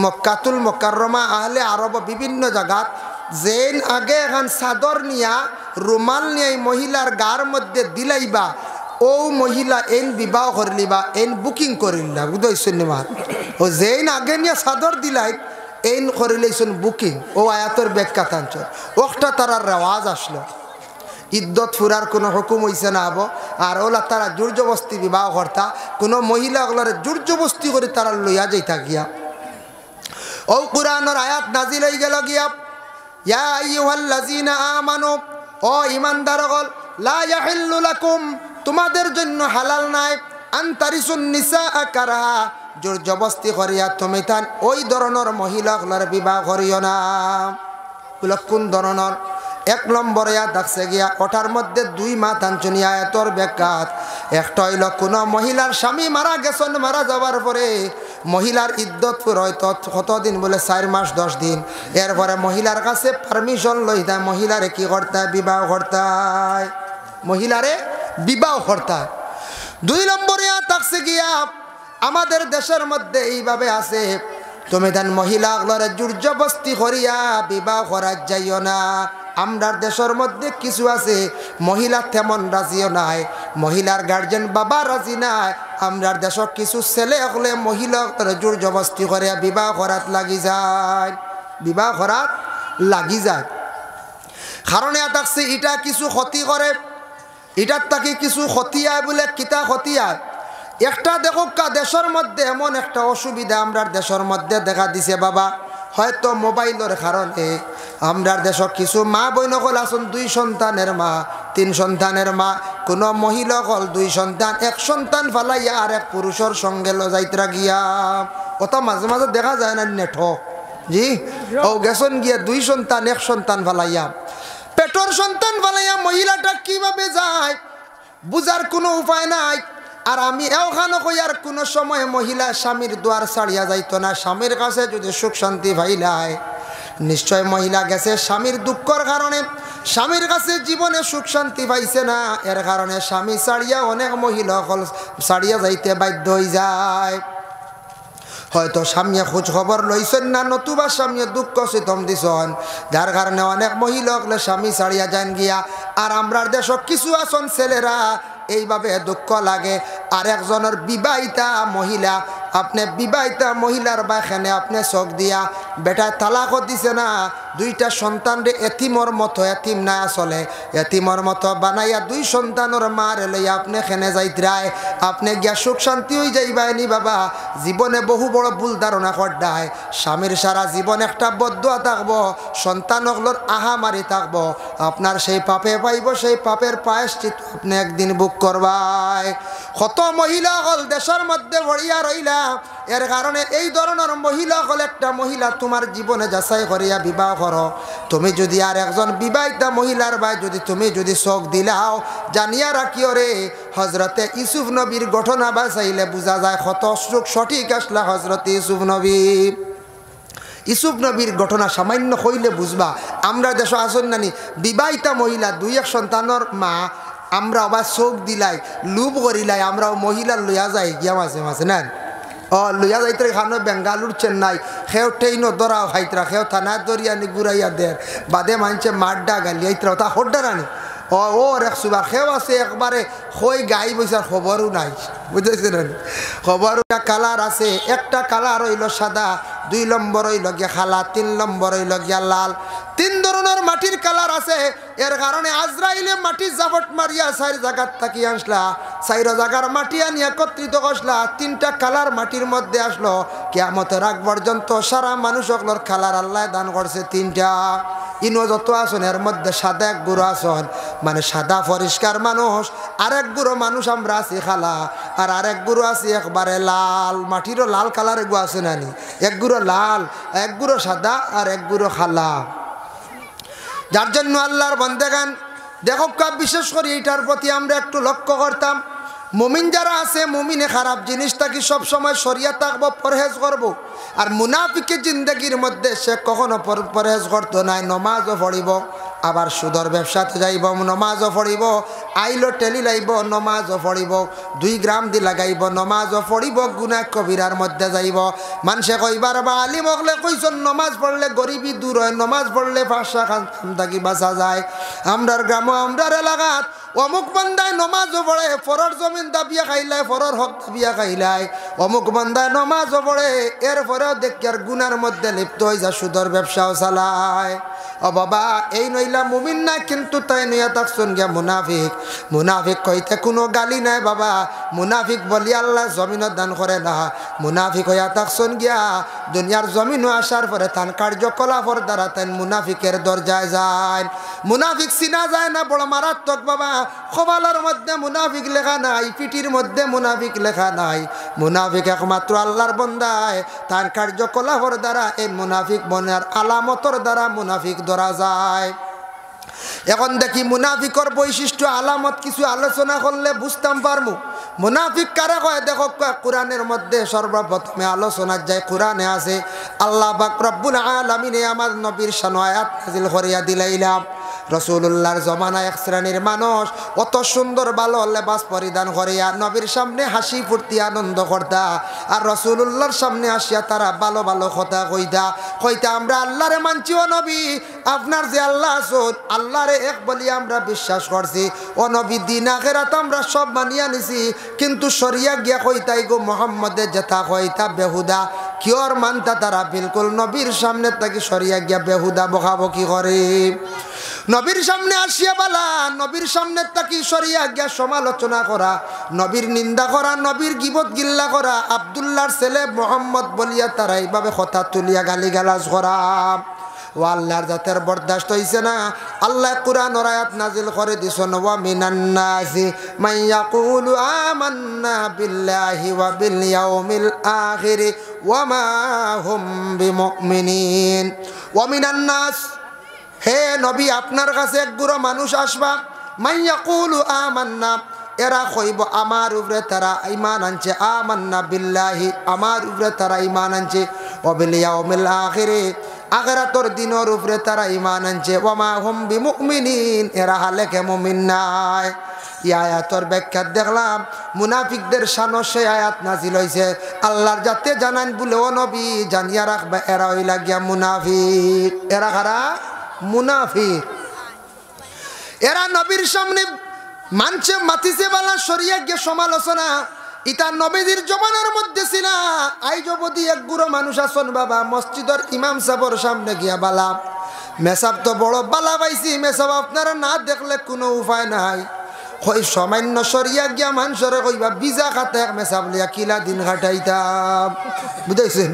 মক্কাতুল মুকাররমা আহলে আরব বিভিন্ন জায়গাত যেন আগে এখন চাদর নিয়া রুমাল নিয়ে মহিলার গার মধ্যে দিলাইবা ও মহিলা এন বিবাহ করলিবা এন বুকিং করিলা বুঝাইছেন মার ও যেন আগে নিয়ে চাদর দিলাই এন করিলেছেন বুকিং ও আয়াতের ব্যাখ্যা তাঞ্চল ওটা তারা রেওয়াজ আসলো ইদ্যত ফুরার কোনো হুকুম হইছে না হবো আর ওলা তারা জোরজবস্তি বিবাহ কর্তা কোনো মহিলা ওগুলার জোরজবস্তি করে তারা লইয়া যাইতা গিয়া ও কুরআনের আয়াত নাজিল হয়ে গেল গিয়া ইয়া আইয়ুহাল্লাযীনা আমানু ও ঈমানদারগণ লা ইয়াহিল্লু লাকুম তোমাদের জন্য হালাল নাই আনতারিসুন নিসা কারাহা জোর জবস্তি করিয়া তুমি তান ওই ধরনের মহিলাগুলার বিবাহ করিও না কোন ধরনের 1 নম্বর আয়াত দেখছে গিয়া ওটার মধ্যে 2 মাস আনছনি আয়াতর ব্যাখ্যাত একটা হইল কোন মহিলার স্বামী মারা গেছেন মারা যাওয়ার পরে মহিলার ইদ্যত হয়তো কতদিন বলে 4 মাস 10 দিন এরপরে মহিলার কাছে পারমিশন লইতা মহিলারে কি করতে বিবাহ করতে মহিলারে বিবাহ করতে 2 নম্বরে থাকছে গিয়া আমাদের দেশের মধ্যে এইভাবে আছে তুমি দেন মহিলাগুলোরে জোরজবস্তি করিয়া বিবাহ করা যাইও না আমরার দেশের মধ্যে কিছু আছে মহিলা তেমন রাজিও নাই মহিলার গার্জেন বাবা রাজি নাই আমরার দেশক কিছু ছেলে হলে মহিলা জোর জবস্তি করে বিবাহ করাত লাগি যায়, বিবাহ করাত লাগি যায়। কারণ থাকছে এটা কিছু ক্ষতি করে, এটার তাকে কিছু ক্ষতি আয় বলে কিতা ক্ষতি আয়। একটা দেখো দেশের মধ্যে এমন একটা অসুবিধা আমরার দেশের মধ্যে দেখা দিছে বাবা, হয়তো মোবাইলের কারণে আমরার দেশক কিছু মা বইনকল আসুন 2 সন্তানের মা 3 সন্তানের মা, কোনো মহিলা হল 2 সন্তান 1 সন্তান ফালাইয়া আর এক পুরুষের সঙ্গে লজাইতরা গিয়া, ওটা মাঝে মাঝে দেখা যায় না নেঠ জি ও গেছন গিয়া 2 সন্তান 1 সন্তান ফালাইয়া, পেটর সন্তান ফালাইয়া মহিলাটা কিভাবে যায় বুঝার কোনো উপায় নাই। আর আমি এওখানে কই আর কোনো সময় মহিলা স্বামীর দুয়ার ছাড়িয়া যাইতো না। স্বামীর কাছে যদি সুখ শান্তি ভাইলায় নিশ্চয় মহিলা গেছে স্বামীর দুঃখর কারণে, স্বামীর কাছে জীবনে সুখ শান্তি পাইছে না, এর কারণে স্বামী ছাড়িয়া অনেক মহিলা ছাড়িয়া যাইতে বাধ্য হয়ে যায়। হয়তো স্বামীয়ে খোঁজ খবর লইছেন না, নতুবা স্বামীয়ে দুঃখ সিতম দিছন, যার কারণে অনেক মহিলা হলে স্বামী ছাড়িয়া যান গিয়া। আর আমরার দেশক কিছু আসন ছেলেরা এইভাবে দুঃখ লাগে। আর একজনের বিবাহিতা মহিলা, আপনি বিবাহিতা মহিলার বাখানে আপনি চোখ দিয়া বেটা তালাকও দিছে না, 2টা সন্তানরে এতিমর মতো, এতিম না আসলে এতিমর মতো বানাইয়া 2 সন্তানের মার লইয়া আপনি খেনে যাইতরায়, আপনি গিয়া সুখ শান্তি হয়ে যাইবাইনি বাবা। জীবনে বহু বড় ভুল ধারণা করডায়। স্বামীর সারা জীবন একটা বদুয়া থাকবো, সন্তানগুলোর আহামারি থাকবো, আপনার সেই পাপে পাইব, সেই পাপের প্রায়শ্চিত্ত আপনি একদিন বুক করবাই। কত মহিলা হল দেশের মধ্যে ভরিয়া রইলা, এর কারণে এই ধরনের মহিলা হল একটা মহিলা তোমার জীবনে যাচাই করিয়া বিবাহ করো। তুমি যদি আর একজন বিবাহিতা মহিলার ভাই তুমি যদি চোখ দিলাও, জানিয়া রাখিও রে হজরতে ইউসুফ নবীর ঘটনা বাঁচাইলে বোঝা যায় কত সঠিক আসলা হজরতে ইউসুফ নবী। ইউসুফ নবীর ঘটনা সামান্য হইলে বুঝবা। আমরা দেশ আসন নানি বিবাহিতা মহিলা 2-1 সন্তানের মা, আমরা আবার চোখ দিলাই লুভ করিলাই, আমরাও মহিলার লইয়া যাই গিয়া মাঝে মাঝে না লইয়া যাইতে খানো বেঙ্গালুর চেন্নাই সেও ট্রেনও দরাও খাইতরা, সেও থানা দরিয়ানি ঘুরাইয়া দের বাদে মানছে মাড্ডা গালিয়াইতরা তা হড্ডারানি ওর 100 সেও আছে একবারে হই গাই বইসার খবরও নাই, বুঝেছেন খবর। কালার আছে, একটা কালার হইল সাদা, 2 নম্বর হইল গিয়া খালা, 3 নম্বর হইল গিয়া লাল। 3 ধরনের মাটির কালার আছে। এর কারণে আজরাইলে মাটি জাবট মারিয়া 4 জায়গার থাকি আসলা, 4 জায়গার মাটি আনি একত্রিত করলা, 3টা কালার মাটির মধ্যে আসলো। কিয়ামতের আগ পর্যন্ত সারা মানুষ সকলের কালার আল্লাহ দান করছে 3টা। ইনো যত আসন এর মধ্যে সাদা এক গুঁড়ো আসন, মানে সাদা পরিষ্কার মানুষ। আরেক গুঁড়ো মানুষ আমরা আছি খালা, আর আরেক গুঁড়ো আছি একবারে লাল, মাটিরও লাল কালার গু আছে নানি, এক গুঁড়ো লাল, এক গুঁড়ো সাদা, আর এক গুঁড়ো খালা। যার জন্য আল্লাহর বন্দেগান দেখো বিশেষ করে এইটার প্রতি আমরা একটু লক্ষ্য করতাম। মুমিন যারা আছে, মুমিনে খারাপ জিনিসটাকে সবসময় সরিয়া থাকবো, পরহেজ করবো। আর মুনাফিকের জিন্দগির মধ্যে সে কখনো পরহেজ করতো নাই, নমাজও পড়িব, আবার সুদর ব্যবসাতে যাইব, নমাজও পড়িব, আইলো টেলি লাইব, নমাজও পড়িব, 2 গ্রাম দি লাগাইব, নমাজও পড়িব, গুনাহ কবিরার মধ্যে যাইব। মানুষে কইবার বা আলিম হকলে কইছেন নমাজ পড়লে গরিবি দূর হয়, নমাজ পড়লে ফাঁসা খান থাকি বাঁচা যায়। আমরার গ্রাম আমরার এলাকাত অমুক বান্দায় নমাজও পড়ে, ফরর জমিন দাবিয়া খাইলায়, ফরর হক দাবিয়া খাইলায়, অমুক বান্দায় নমাজও পড়ে, এরপরেও দেখি আর গুনার মধ্যে লিপ্ত হয়ে যা, সুদর ব্যবসাও চালায়। ও বাবা, এই নইলা মুমিন না, কিন্তু তাই নইয়া থাকছুন গিয়া মুনাফিক। মুনাফিক কইতে কোনো গালি নাই বাবা, মুনাফিক বলি আল্লাহ জমিনও দান করে না। মুনাফিক হইয়া থাকছুন গিয়া দুনিয়ার জমিনও আসার পরে তান কার্যকলাপের দ্বারা তাই মুনাফিকের দরজায় যায়। মুনাফিক চিনা যায় না, বড় মারাত্মক বাবা। খোবালার মধ্যে মুনাফিক লেখা নাই, পিটির মধ্যে মুনাফিক লেখা নাই। মুনাফিক একমাত্র আল্লাহর বন্দায়, তার কার্যকলাপের দ্বারা এই মুনাফিক মনের আলামতর দ্বারা মুনাফিক ধরা যায়। এখন দেখি মুনাফিকর বৈশিষ্ট্য আলামত কিছু আলোচনা করলে বুঝতাম পারমু। মুনাফিক কারা কয় দেখো, কোরআনের মধ্যে সর্বপ্রথমে আলোচনা যায়, কোরআনে আছে আল্লাহ পাক রব্বুল আলামিন আমার নবীর শান আয়াত নাযিল করিয়া দিলাইলাম। রাসূলুল্লাহর জমানায় এক শ্রেণীর মানুষ অত সুন্দর ভালো লেবাস পরিধান করিয়া নবীর সামনে হাসি ফুর্তি আনন্দ করতা, আর রাসূলুল্লাহর সামনে আসিয়া তারা ভালো ভালো কথা কইতা আমরা আল্লাহরে মানছি ও নবী, আপনার যে আল্লাহ আছেন আল্লাহরে এক বলি আমরা বিশ্বাস করছি, ও নবী দিন আখিরাত আমরা সব মানিয়া নিছি, কিন্তু শরিয়া গিয়া কইতাই গো মুহাম্মদের যেটা কইতা বেহুদা। কিয়র মানতা তারা বিলকুল নবীর সামনে থাকি শরিয়া গিয়া বেহুদা বকাবকি করে। নবীর সামনে আসিয়া বালা নবীর সামনে থাকি শরিয়া গিয়া সমালোচনা করা, নবীর নিন্দা করা, নবীর গিবত গিল্লা করা, আব্দুল্লাহর ছেলে মোহাম্মদ বলিয়া তারা এইভাবে কথা তুলিয়া গালিগালাজ করা, ও আল্লাহর জাতের বরদাস্ত হইছে না। আল্লাহ কুরআনের আয়াত নাজিল করে দিছেন, ওয়া মিনান নাসি মান ইয়াকুলু আমান্না বিল্লাহি ওয়া বিল ইয়াউমিল আখির ওয়া মা হুম বিমুমিনিন। ওয়া মিনান নাস, হে নবী আপনার কাছে এক গুরু মানুষ আসবা, মান ইয়াকুলু আমান্না, এরা কইব আমার উপরে তারা ঈমান আনছে, আমান্না বিল্লাহি আমার উপরে তারা ঈমান আনছে, ওয়া বিল ইয়াউমিল আখির আখিরাতের দিনের উপরে তারা ঈমান আনছে, ওয়া মা হুম বিমুমিনিন এরা হালে কে মুমিন নাই। এই আয়াতের ব্যাখ্যা দেখলাম মুনাফিকদের শান সেই আয়াত নাজিল হইছে আল্লাহর যাতে জানান বলে, ও নবী জানিয়া রাখবা এরা হইলা গিয়া মুনাফিক। এরা কারা? মুনাফিক। এরা নবীর সামনে মানছে মাতিছে বালা শরিয়া গিয়ে সমালোচনা, ইতা নবীদের জমানার মধ্যে ছিল। আইজ অবধি এক গুরু মানুষ আসন বাবা মসজিদের ইমাম সাহেবের সামনে গিয়া বালা মেসাব তো বড় বালা পাইছি, মেসাব আপনারা না দেখলে কোনো উপায় নাই, কই সামান্য সরিয়া গিয়া মানুষরে কইবা বিজা খাতে এক মেসাব লিয়া কিলা দিন কাটাইতাম, বুঝাইছেন?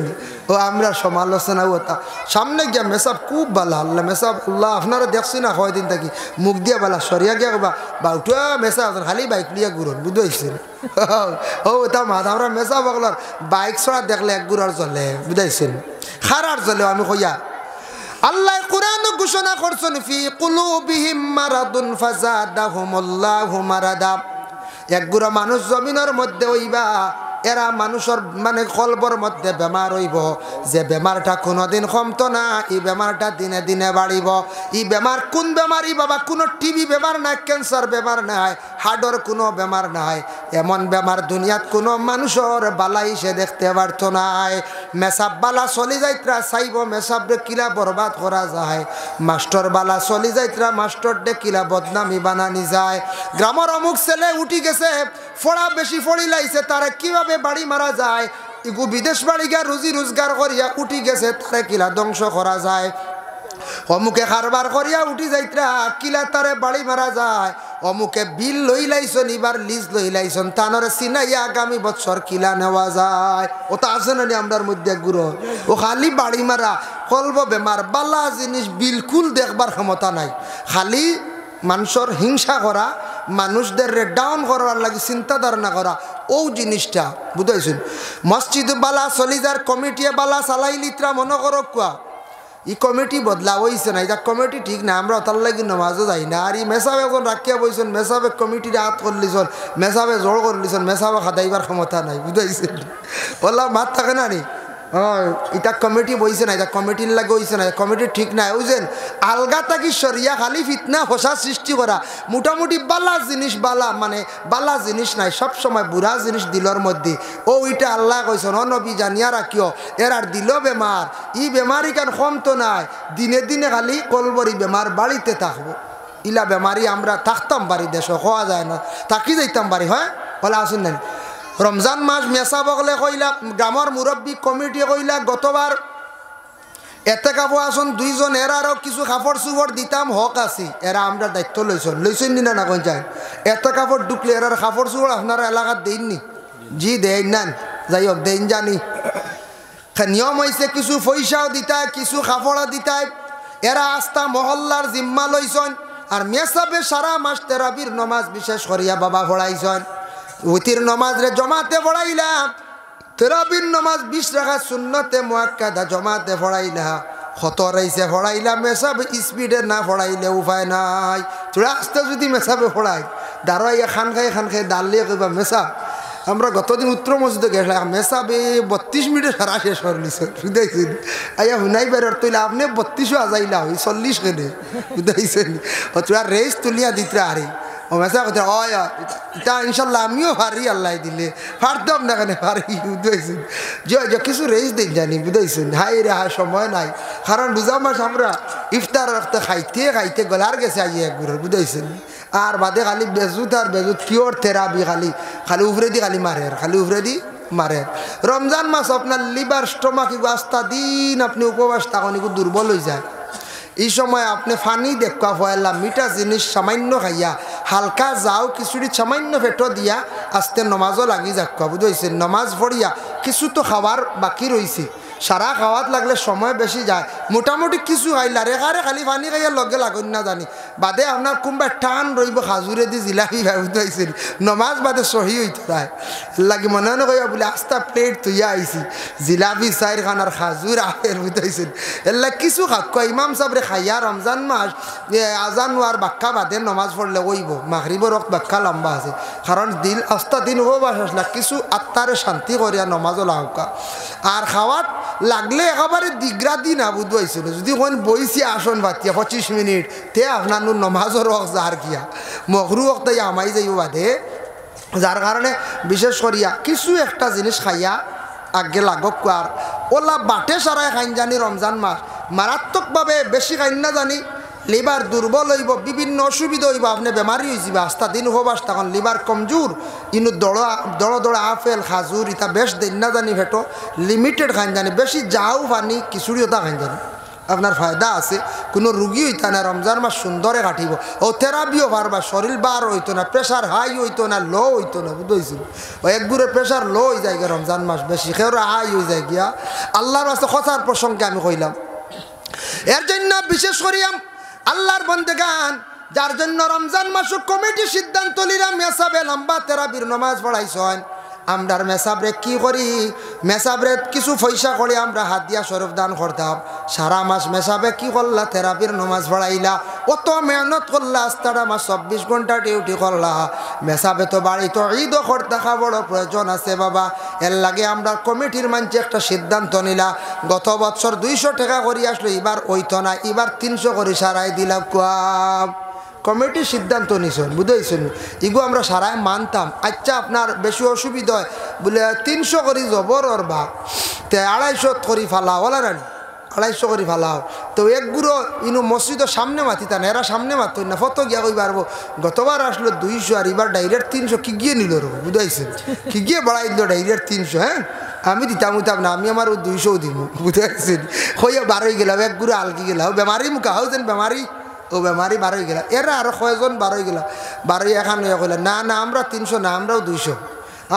ও আমরা সমালোচনা হতা সামনে গিয়া মেসাব খুব ভালো, আল্লাহ মেসাব আল্লাহ আপনারা দেখছি না কয়দিন থাকি মুখ দিয়া বালা সরিয়া গিয়া কবা বা উঠা মেসাব খালি বাইক লিয়া ঘুরন, বুঝাইছেন? ও তা মাথা আমরা মেসাব বগলার বাইক ছড়া দেখলে এক ঘুরার চলে, বুঝাইছেন? খারার চলে আমি কইয়া আল্লাহ কুরআন ঘোষণা করছেন, ফি কুলুবিহিম মারাদুন ফাযাদাহুমুল্লাহু মারাদা। এক গুড়া মানুষ জমিনের মধ্যে হইবা, এরা মানুষের মানে কলবর মধ্যে বেমার হইব, যে বেমারটা কোনোদিন কমতো না, এই বেমারটা দিনে দিনে বাড়িব। এই বেমার কোন বেমারই বাবা? কোনো টিবি বেমার নাই, ক্যান্সার বেমার নাই, হার্টের কোনো বেমার নাই, এমন বেমার দুনিয়াত কোনো মানুষের বালাই সে দেখতে পারতো নাই। মেসাব বালা চলি যাইতরা চাইব মেসাবরে কিলা বরবাদ করা যায়, মাস্টার বালা চলি যাইতরা মাস্টার ডে কিলা বদনামি বানানি যায়। গ্রামের অমুক ছেলে উঠি গেছে, ফড়া বেশি ফড়ি লাইছে, তারা কিভাবে বাড়ি মারা যায়, ইগু বিদেশ বাড়ি গিয়া রুজি রোজগার করিয়া উঠি গেছে, তারা কিলা ধ্বংস করা যায়। অমুকে কারবার করিয়া উঠি যাইতরা কিলা তারে বাড়ি মারা যায়। অমুকে বিল লই লাইছন, এবার লিজ লই লাইছন, তানরে চিনাইয়া আগামী বছর কিলা নেওয়া যায়। ও তা আছে না আমরার মধ্যে গুরু, ও খালি বাড়ি মারা, কলব বেমার, বালা জিনিস বিলকুল দেখবার ক্ষমতা নাই, খালি মানুষের হিংসা করা, মানুষদের ডাউন করার লাগে চিন্তা ধারণা করা, ও জিনিসটা বুঝাইছেন। মসজিদ বালা চলিজার কমিটি বালা চালাই লিত্রা মনে করো কুয়া, ই কমিটি বদলা হয়েছে না, এটা কমিটি ঠিক না, আমরা তার লাগি নমাজও যাই না। আর ই মেসাবে এখন রাখিয়া বইছেন, মেসাবে কমিটির হাত করলিছন, মেসাবে জোর করলিছন, মেসাবে খাদাইবার ক্ষমতা নাই, বুঝাইছেন? বললাম মাত থাকে না নি, এটা কমিটি বইছে না, এটা কমিটির লাগে হইছে না, কমিটি ঠিক নাই, বুঝছেন? আলগা তাকি সরিয়া খালি ফিতনা ফসা সৃষ্টি করা, মোটামুটি বালা জিনিস বালা মানে বালা জিনিস নাই, সব সময় বুড়া জিনিস দিলর মধ্যে। ও ওইটা আল্লাহ কইছেন, ও নবী জানিয়া রাখিও এর আর দিল বেমার, ই বেমারি কান কম তো নাই, দিনে দিনে খালি কলবরি বেমার বাড়িতে থাকবো। ইলা বেমারি আমরা থাকতাম বাড়ি, দেশ খাওয়া যায় না, থাকি যাইতাম বাড়ি, হয় বলে আসুন না। রমজান মাস মেসা বগলে কইলা, গ্রামের মুরব্বী কমিটি কইলা গতবার এতে কাপড় আসুন দুইজন, এরা আরও কিছু কাপড় চুপড় দিতাম হক আছি, এরা আমরা দায়িত্ব লইছেন নি না কোন যায়, এতে কাপড় ঢুকলে এরার কাপড় চুপড় আপনারা এলাকার দেননি? জি দেন না, যাই হোক দেন জানি। নিয়ম হয়েছে কিছু পয়সাও দিতায়, কিছু কাপড়ও দিতায়, এরা আস্থা মহল্লার জিম্মা লইছেন। আর মেসাবে সারা মাস তেরাবির নমাজ বিশেষ করিয়া বাবা পড়াইছেন, উতির নমাজ রে জমাতে পড়াইলাম, তেরাবির নমাজ 20 রাখা সুন্নতে মুআক্কাদা জমাতে পড়াইলা, খতর আইছে পড়াইলা, মেসাব স্পিডে না পড়াইলে উপায় নাই। তোরা আস্তে যদি মেসাবে পড়াই দাঁড়াইয়া খান খাই ডাল লিয়ে কইবা মেসা আমরা গতদিন উত্তর মসজিদে গেছিলাম মেসাবে 32 মিনিটে সারা শেষ করে নিছে বুঝাইছেন আইয়া হুনাই বেরোর তৈলে আপনি 32ও আজাইলা হই 40 কেনে বুঝাইছেন ও তোরা রেস তুলিয়া দিতে আরে ও মেসা কথা হয় এটা ইনশাল্লাহ আমিও পারি আল্লাহ দিলে পারতাম না কেন পারি বুঝাইছেন যে কিছু রেস দিন জানি বুঝাইছেন হাই রে হাই সময় নাই কারণ রোজা মাস আমরা ইফতার রাখতে খাইতে খাইতে গলার গেছে আইয়া একবার বুঝাইছেন আর বাদে খালি বেজুত আর বেজুত কিওর থেরাপি খালি খালি উফরে দি খালি মারে খালি উফরে দি মারে রমজান মাস আপনার লিভার স্টোমাক আস্তা দিন আপনি উপবাস তখন একটু দুর্বল হয়ে যায় এই সময় আপনি ফানি দেখা ফয়লা মিঠা জিনিস সামান্য খাইয়া হালকা যাও কিছুটি সামান্য পেটো দিয়া আস্তে নমাজও লাগি যাক বুঝেছে নমাজ পড়িয়া কিছু তো খাবার বাকি রয়েছে সারা খাওয়াত লাগলে সময় বেশি যায় মোটামুটি কিছু খাইলা রেখারে খালি পানি খাইয়া লগে লাগুন না জানি বাদে আপনার কোনবা টান রইব খাজুরে দি জিলাপি খাই বুঝতে নমাজ বাদে সহি হইতে যায় লাগি মনে মনে কইয়া বলে আস্তা প্লেট তুইয়া আইছি জিলাপি চাইর খানার খাজুর আহের বুঝতেছেন এলা কিছু খাক ইমাম সাহেবরে খাইয়া রমজান মাস আজান হওয়ার বাক্কা বাদে নমাজ পড়লে ওইব মাগরিবর রক্ত বাক্কা লম্বা আছে কারণ দিল আস্তা দিন উপবাস আসলা কিছু আত্মারে শান্তি করিয়া নমাজও লাউকা আর খাওয়াত লাগলে একেবারে দিগ্রা দিন আবুদ হয়েছিল যদি কোন বইছি আসন বাতিয়া 25 মিনিট তে আপনার নমাজও রক যার গিয়া মগরু রক্ত আমাই যাইব বাদে যার কারণে বিশেষ করিয়া কিছু একটা জিনিস খাইয়া আগে লাগক আর ওলা বাটে সারাই খাইন জানি রমজান মাস মারাত্মকভাবে বেশি খাইন না জানি লিভার দুর্বল হইব বিভিন্ন অসুবিধা হইব আপনি বেমারি হয়ে যাবে আস্তা দিন উপবাস তখন লিভার কমজোর ইনু দড়া আপেল খাজুর ইটা বেশ দিন না জানি ভেটো লিমিটেড খাইন জানি বেশি যাও পানি খিচুড়ি ওটা খাইন জানি আপনার ফায়দা আছে কোনো রুগী হইতা না রমজান মাস সুন্দরে কাটিব ও থেরাপিও পারবা শরীর বার হইতো না প্রেশার হাই হইতো না লো হইতো না বুঝেছিল ও একগুড়ে প্রেশার লো হয়ে যায় গিয়া রমজান মাস বেশি খেয়ে হাই হয়ে যায় গিয়া আল্লাহর কাছে কথার প্রসঙ্গে আমি কইলাম এর জন্য বিশেষ করিয়াম আল্লাহর বন্দেগান যার জন্য রমজান মাস কমিটি সিদ্ধান্ত নিলাম মেসাবে লম্বা তেরাবির নমাজ পড়াইছেন আমরার মেসাবরে কি করি মেসাবরে কিছু পয়সা করে আমরা হাত দিয়া শরফ দান করতাম সারা মাস মেসাবে কি করলা থেরাপির নমাজ পড়াইলা অত মেহনত করলা আস্তাটা মাস 24 ঘন্টা ডিউটি করলা মেসাবে তো বাড়ি তো ঈদও করতে বড় প্রয়োজন আছে বাবা এর লাগে আমরা কমিটির মানছে একটা সিদ্ধান্ত নিলা গত বছর 200 টাকা করে আসলো এবার ওইতো না এবার 300 করে সারাই দিলাম কুয়াব কমিটির সিদ্ধান্ত নিছেন বুঝাইছেন এগুলো আমরা সারাই মানতাম আচ্ছা আপনার বেশি অসুবিধা হয় বলে 300 করি জবর ওর বা তে 250 করি ফালাও বলা রানি 250 করি ফালাও তো এক গুঁড়ো ইনু মসজিদের সামনে মাতিতা না এরা সামনে মাতই না ফটো গিয়া কই পারবো গতবার আসলো 200 আর এবার ডাইরেক্ট 300 কি গিয়ে নিল রো বুঝাইছেন কি গিয়ে বাড়াই দিল ডাইরেক্ট 300 হ্যাঁ আমি দিতাম না আমি আমার 200 দিব বুঝাইছেন হইয়া 12 গেলাম এক গুঁড়ো আলকি গেলাম বেমারি মুখা হয়েছেন বেমারি ও বেমারি 12 গেলা এরা আরো কয়জন 12 গেলা 12 এখান কইলা না না আমরা 300 না আমরাও 200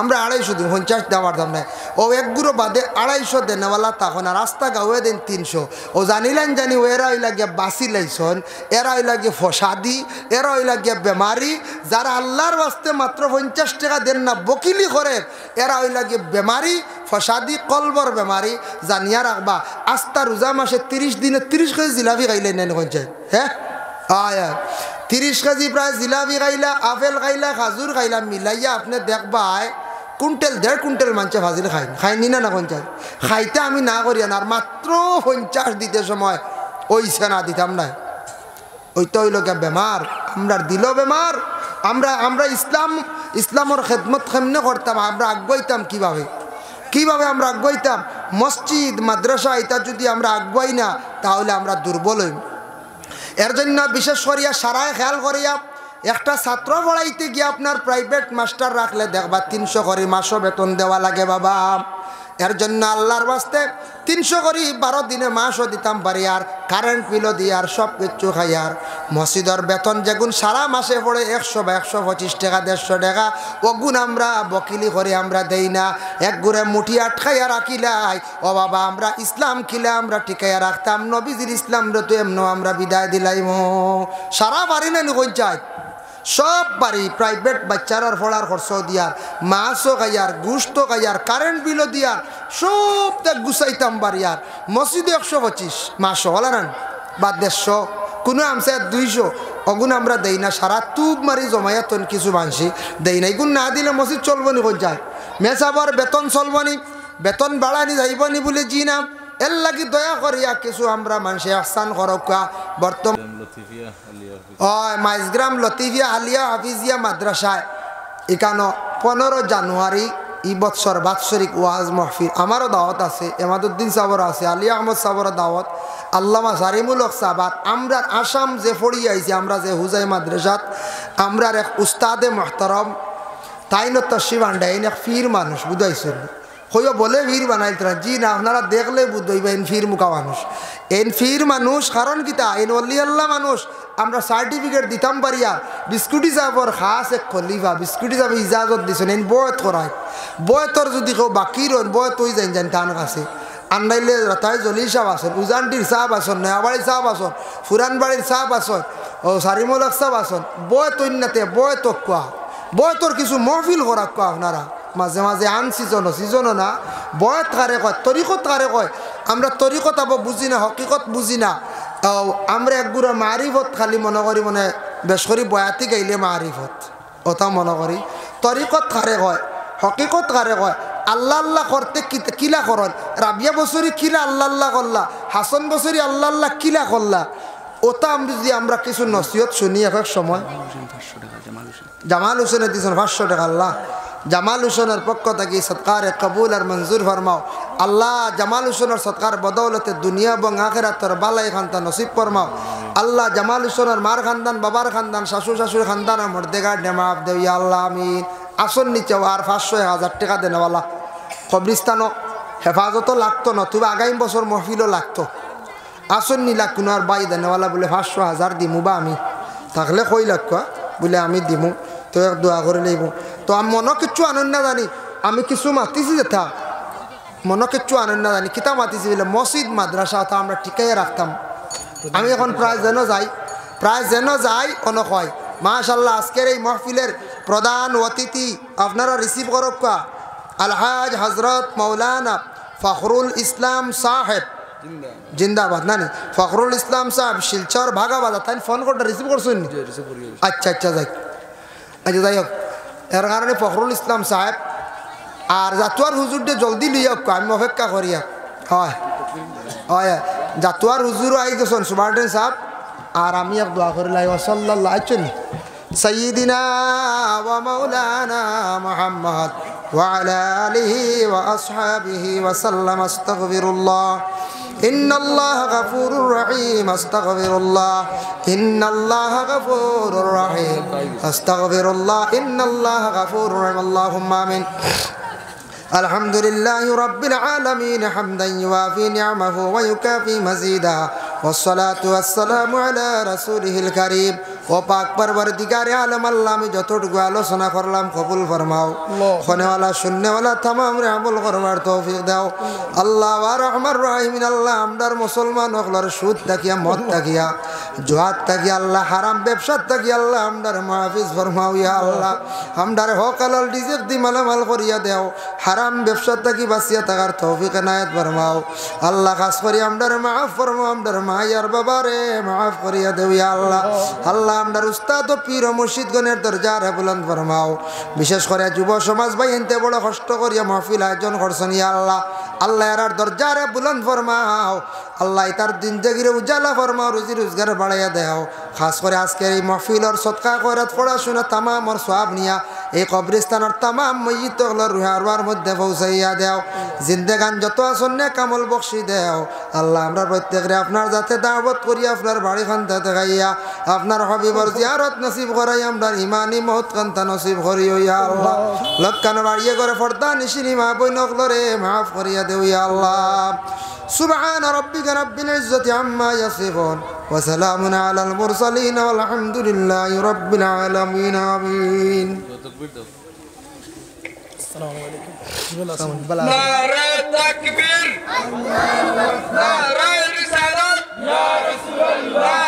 আমরা 250 দিন 50 দেওয়ার দাম নাই ও এক গুঁড়ো বাদে 250 দেনেওয়ালা তখন আর রাস্তা গাওয়ে দেন 300 ও জানিলেন জানি এরা হইলা গিয়া বাসি লাইছন এরা হইলা গিয়ে ফসাদি এরা হইলা গিয়া বেমারি যারা আল্লাহর বাস্তে মাত্র 50 টাকা দেন না বকিলি করে এরা হইলা গিয়ে বেমারি ফসাদি কলবর বেমারি জানিয়া রাখবা আস্তা রোজা মাসে 30 দিনে 30 কেজি জিলাপি খাইলেন না পঞ্চায়েত হ্যাঁ আয়া 30 কেজি প্রায় জিলাপি খাইলা আপেল খাইলা খাজুর খাইলা মিলাইয়া আপনি দেখবাই কুইন্টাল 1.5 কুইন্টাল মাংস ভাজিলে খাইনি না পঞ্চায়েত খাইতে আমি না করি না আর মাত্র 50 দিতে সময় ওইছে না দিতাম না ওই তো হইল বেমার আমরা দিল বেমার আমরা ইসলামের খেদমত কেমনে করতাম আমরা আগুয়াইতাম কিভাবে আমরা আগুয়াইতাম মসজিদ মাদ্রাসা এটা যদি আমরা আগুয়াই না তাহলে আমরা দুর্বল হইব এর জন্য বিশেষ করিয়া সারায় খেয়াল করিয়া একটা ছাত্র পড়াইতে গিয়ে আপনার প্রাইভেট মাস্টার রাখলে দেখবা 300 করে মাসও বেতন দেওয়া লাগে বাবা এর জন্য আল্লাহর বাস্তে 300 করে 12 দিনে মাসও দিতাম পারি আর কারেন্ট বিলও দিয়ে আর সব কিছু খাই আর মসজিদের বেতন যেগুন সারা মাসে পড়ে 100 বা 125 টাকা 150 টাকা ওগুন আমরা বকিলি করে আমরা দেই না এক গুড়ে মুঠি আটকাইয়া রাখিলাই ও বাবা আমরা ইসলাম খিলে আমরা টিকাইয়া রাখতাম নবীজির ইসলাম রে তো এমন আমরা বিদায় দিলাইম সারা বাড়ি না পঞ্চায়েত সব বাড়ি প্রাইভেট বাচ্চারার পড়ার খরচ দিয়ার মাছও খাইয়ার গুস্ত খাইয়ার কারেন্ট বিলও দিয়ার সব দেখ গুছাইতাম বাড়িয়ার মসজিদে 125 মাসও হলা না বা 150 কোনো আমসে 200 অগুন আমরা দেই না সারা তুব মারি জমায়াতন কিছু মানসি দেই না এগুন না দিলে মসজিদ চলবো নি কোন যায় মেসাবর বেতন চলবনি, বেতন বাড়ানি যাইবনি বলে জি না। এর লাগি দয়া করিয়া কিছু আমরা মানুষে আহসান করকা। বর্তমান মাইজগ্রাম লতিফিয়া আলিয়া হাফিজিয়া মাদ্রাসায় এখানো 15 জানুয়ারি এই বৎসর বাৎসরিক ওয়াজ মাহফিল আমারও দাওয়াত আছে, এমাদুদ্দিন সাবর আছে, আলী আহমদ সাবর দাওয়াত, আল্লামা সারিমুল হক সাবাত। আমরা আসাম যে পড়ি আইছি, আমরা যে হুজাই মাদ্রাসাত আমরার এক উস্তাদে মোহতারম তাইন তশরিফ আন্ডাইন এক ফির মানুষ বুঝাইছেন। হইও বলে ফির বানাইল জি না, আপনারা দেখলে বুঝইবা এন ফির মুখা মানুষ, এন ফির মানুষ। কারণ কিতা এন অলি আল্লাহ মানুষ। আমরা সার্টিফিকেট দিতাম পারিয়া বিস্কুটি সাহর খাস এক খলিফা বিস্কুটি সাহেব ইজাজত দিছেন এন বয়ত করায়। বয়তর যদি কেউ বাকি রন বয়ত হয়ে যান যান টান কাছে আন্দাইলে রতায় জলি সাহেব আসন, উজানটির সাহেব আসন, নয়াবাড়ির সাহেব আসন, ফুরান বাড়ির সাহেব আসন, ও সারিমুল হক সাহেব আসন। বয়ত অন্যতে বয়ত কোয়া বয়তর কিছু মহফিল করা কোয়া আপনারা মাঝে মাঝে আন সিজনও না। বয়ত কারে কয়, তরিকত কারে কয়। আমরা তরিকত আবার বুঝি না, হকিকত বুঝি না। আমরা একগুড়া মারিফত খালি মনে করি, মানে বেশ করি বয়াতি গাইলে মারিফত ওটা মনে করি। তরিকত কারে কয়, হকিকত কারে কয়। আল্লাহ আল্লাহ করতে কিলা করেন। রাবিয়া বছরি কিলা আল্লাহ আল্লাহ করলা, হাসন বছরি আল্লাহ আল্লাহ কিলা করলা। ওটা যদি আমরা কিছু নসিহত শুনি এক এক সময়। জামাল হোসেনের দিয়েছেন 500 টাকা। আল্লাহ জামাল হোসেনের পক্ষ থেকে সৎকারে কবুল আর মঞ্জুর ফরমাও। আল্লাহ জামাল হোসেনের সৎকার বদৌলতে দুনিয়া এবং আখিরাতের বালাই খানদান নসিব ফরমাও। আল্লাহ জামাল হোসেনের মার খানদান, বাবার খানদান, শাশুড়ির খানদান মর্দেগার নেমাব দেও ইয়া আল্লাহ আমিন। আসন নিচে আর 500-1000 টাকা দেনওয়ালা কবরিস্তানও হেফাজতও লাগতো না, তবে আগামী বছর মহফিলও লাগতো। আসন নিলা কোনো আর বাই দেনওয়ালা বলে 500-1000 দিমু বা আমি থাকলে কই লাগতো বলে আমি দিমু, তো এক দোয়া করে লইব। তো আমি মনে কিচ্ছু আনন্দ জানি, আমি কিছু মাতিছি যেটা মনে কিচ্ছু আনন্দ জানি কিতা মাতিছি বলে মসজিদ মাদ্রাসা তা আমরা টিকাই রাখতাম। আমি এখন প্রায় যেন যাই কোনো কয় মাশাআল্লাহ। আজকের এই মহফিলের প্রধান অতিথি আপনারা রিসিভ করক আলহাজ হজরত মৌলানা ফখরুল ইসলাম সাহেব জিন্দাবাদ। না ফখরুল ইসলাম সাহেব শিলচর ভাগাবাদ। তাই ফোন করতে রিসিভ করছেন? আচ্ছা যাই হোক। এর কারণে ফখরুল ইসলাম সাহেব আর জাতুয়ার হুজুরটা জলদি লিয়ে আমি অপেক্ষা করিয়া। হয় জাতুয়ার হুজুরও আই গেছেন সুবার্ডেন সাহেব। আর আমি এক দোয়া করে লাই সাল্লাল্লাহু আলাইহি সাইয়্যিদিনা ওয়া মাওলানা মুহাম্মদ ওয়া আলা আলিহি ওয়া আসহাবিহি ওয়া সাল্লাম। আস্তাগফিরুল্লাহ ইন্নাল্লাহা গফুরুর রহিম। আস্তাগফিরুল্লাহ ইন্নাল্লাহা গফুরুর রহিম। আস্তাগফিরুল্লাহ ইন্নাল্লাহা গফুরুর রহিম। আল্লাহুম্মা আমিন। আলহামদুলিল্লাহি রাব্বিল আলামিন হামদান ইউয়াফি নি'মাহু ওয়া ইউকাফি মাজিদা। والصلاة والسلام على رسوله الكريم। ও পাক পরবর্তীকারে আলম আল্লাহ আমি যতটুকু আলোচনা করলাম কবুল ফরমাও। শোনেওয়ালা শুননেওয়ালা তামাম রে আমল করবার তৌফিক দাও আল্লাহ। ওয়া রহমান রহিমিন আল্লাহ আমদার মুসলমান হকলার সুদ তাকিয়া মদ তাকিয়া জুয়াত তাকিয়া আল্লাহ হারাম ব্যবসা তাকিয়া আল্লাহ আমদার মাহফিজ ফরমাও ইয়া আল্লাহ। আমদার হক হালাল রিজিক দি মালামাল করিয়া দেও, হারাম ব্যবসা তাকি বাঁচিয়া থাকার তৌফিক এনায়েত ফরমাও আল্লাহ। খাস করি আমদার মাফ ফরমাও, আমদার মায়ার বাবারে মাফ করিয়া দেও ইয়া আল্লাহ। আল্লাহ আমদার উস্তাদ ও পীর ও মুর্শিদগণের দরজারে বুলন্দ ফরমাও। বিশেষ করে যুব সমাজ ভাই এনতে বড় কষ্ট করিয়া মাহফিল আয়োজন করছেন ইয়া আল্লাহ। আল্লাহ এরার দরজারে বুলন্দ ফরমাও আল্লাহ। তার জিন্দেগিরে উজালা ফরমাও, রুজি রোজগার বাড়াইয়া দেও। খাস করে আজকের এই মাহফিলর সৎকা করাত পড়াশোনা তামাম ওর সওয়াব নিয়া এই কবরস্থানের তামাম মইয়িত হলো রুহার মধ্যে পৌঁছাইয়া দেও। জিন্দেগান যত আসন্নে কামল বখশি দেও আল্লাহ। আমরা প্রত্যেকরে আপনার যাতে দাওয়াত করি, আপনার বাড়ি খান্তা দেখাইয়া আপনার হবিবর জিয়ারত নসিব করাই, আমরা ইমানি মহৎ কান্তা নসিব করিও ইয়া আল্লাহ। লক্কান বাড়িয়ে করে ফর্দা নিশিনি মা বই নকলরে মাফ করিয়া দেও ইয়া আল্লাহ। সুবহান রাব্বিকা রাব্বিল ইজ্জাতি আম্মা ইয়াসিফুন ওয়া সালামুন আলাল মুরসালিন ওয়ালহামদুলিল্লাহি রাব্বিল আলামিন। আমিন। আসসালামু আলাইকুম। নারে তাকবীর, নারে রিসালাত, ইয়া রাসূলুল্লাহ।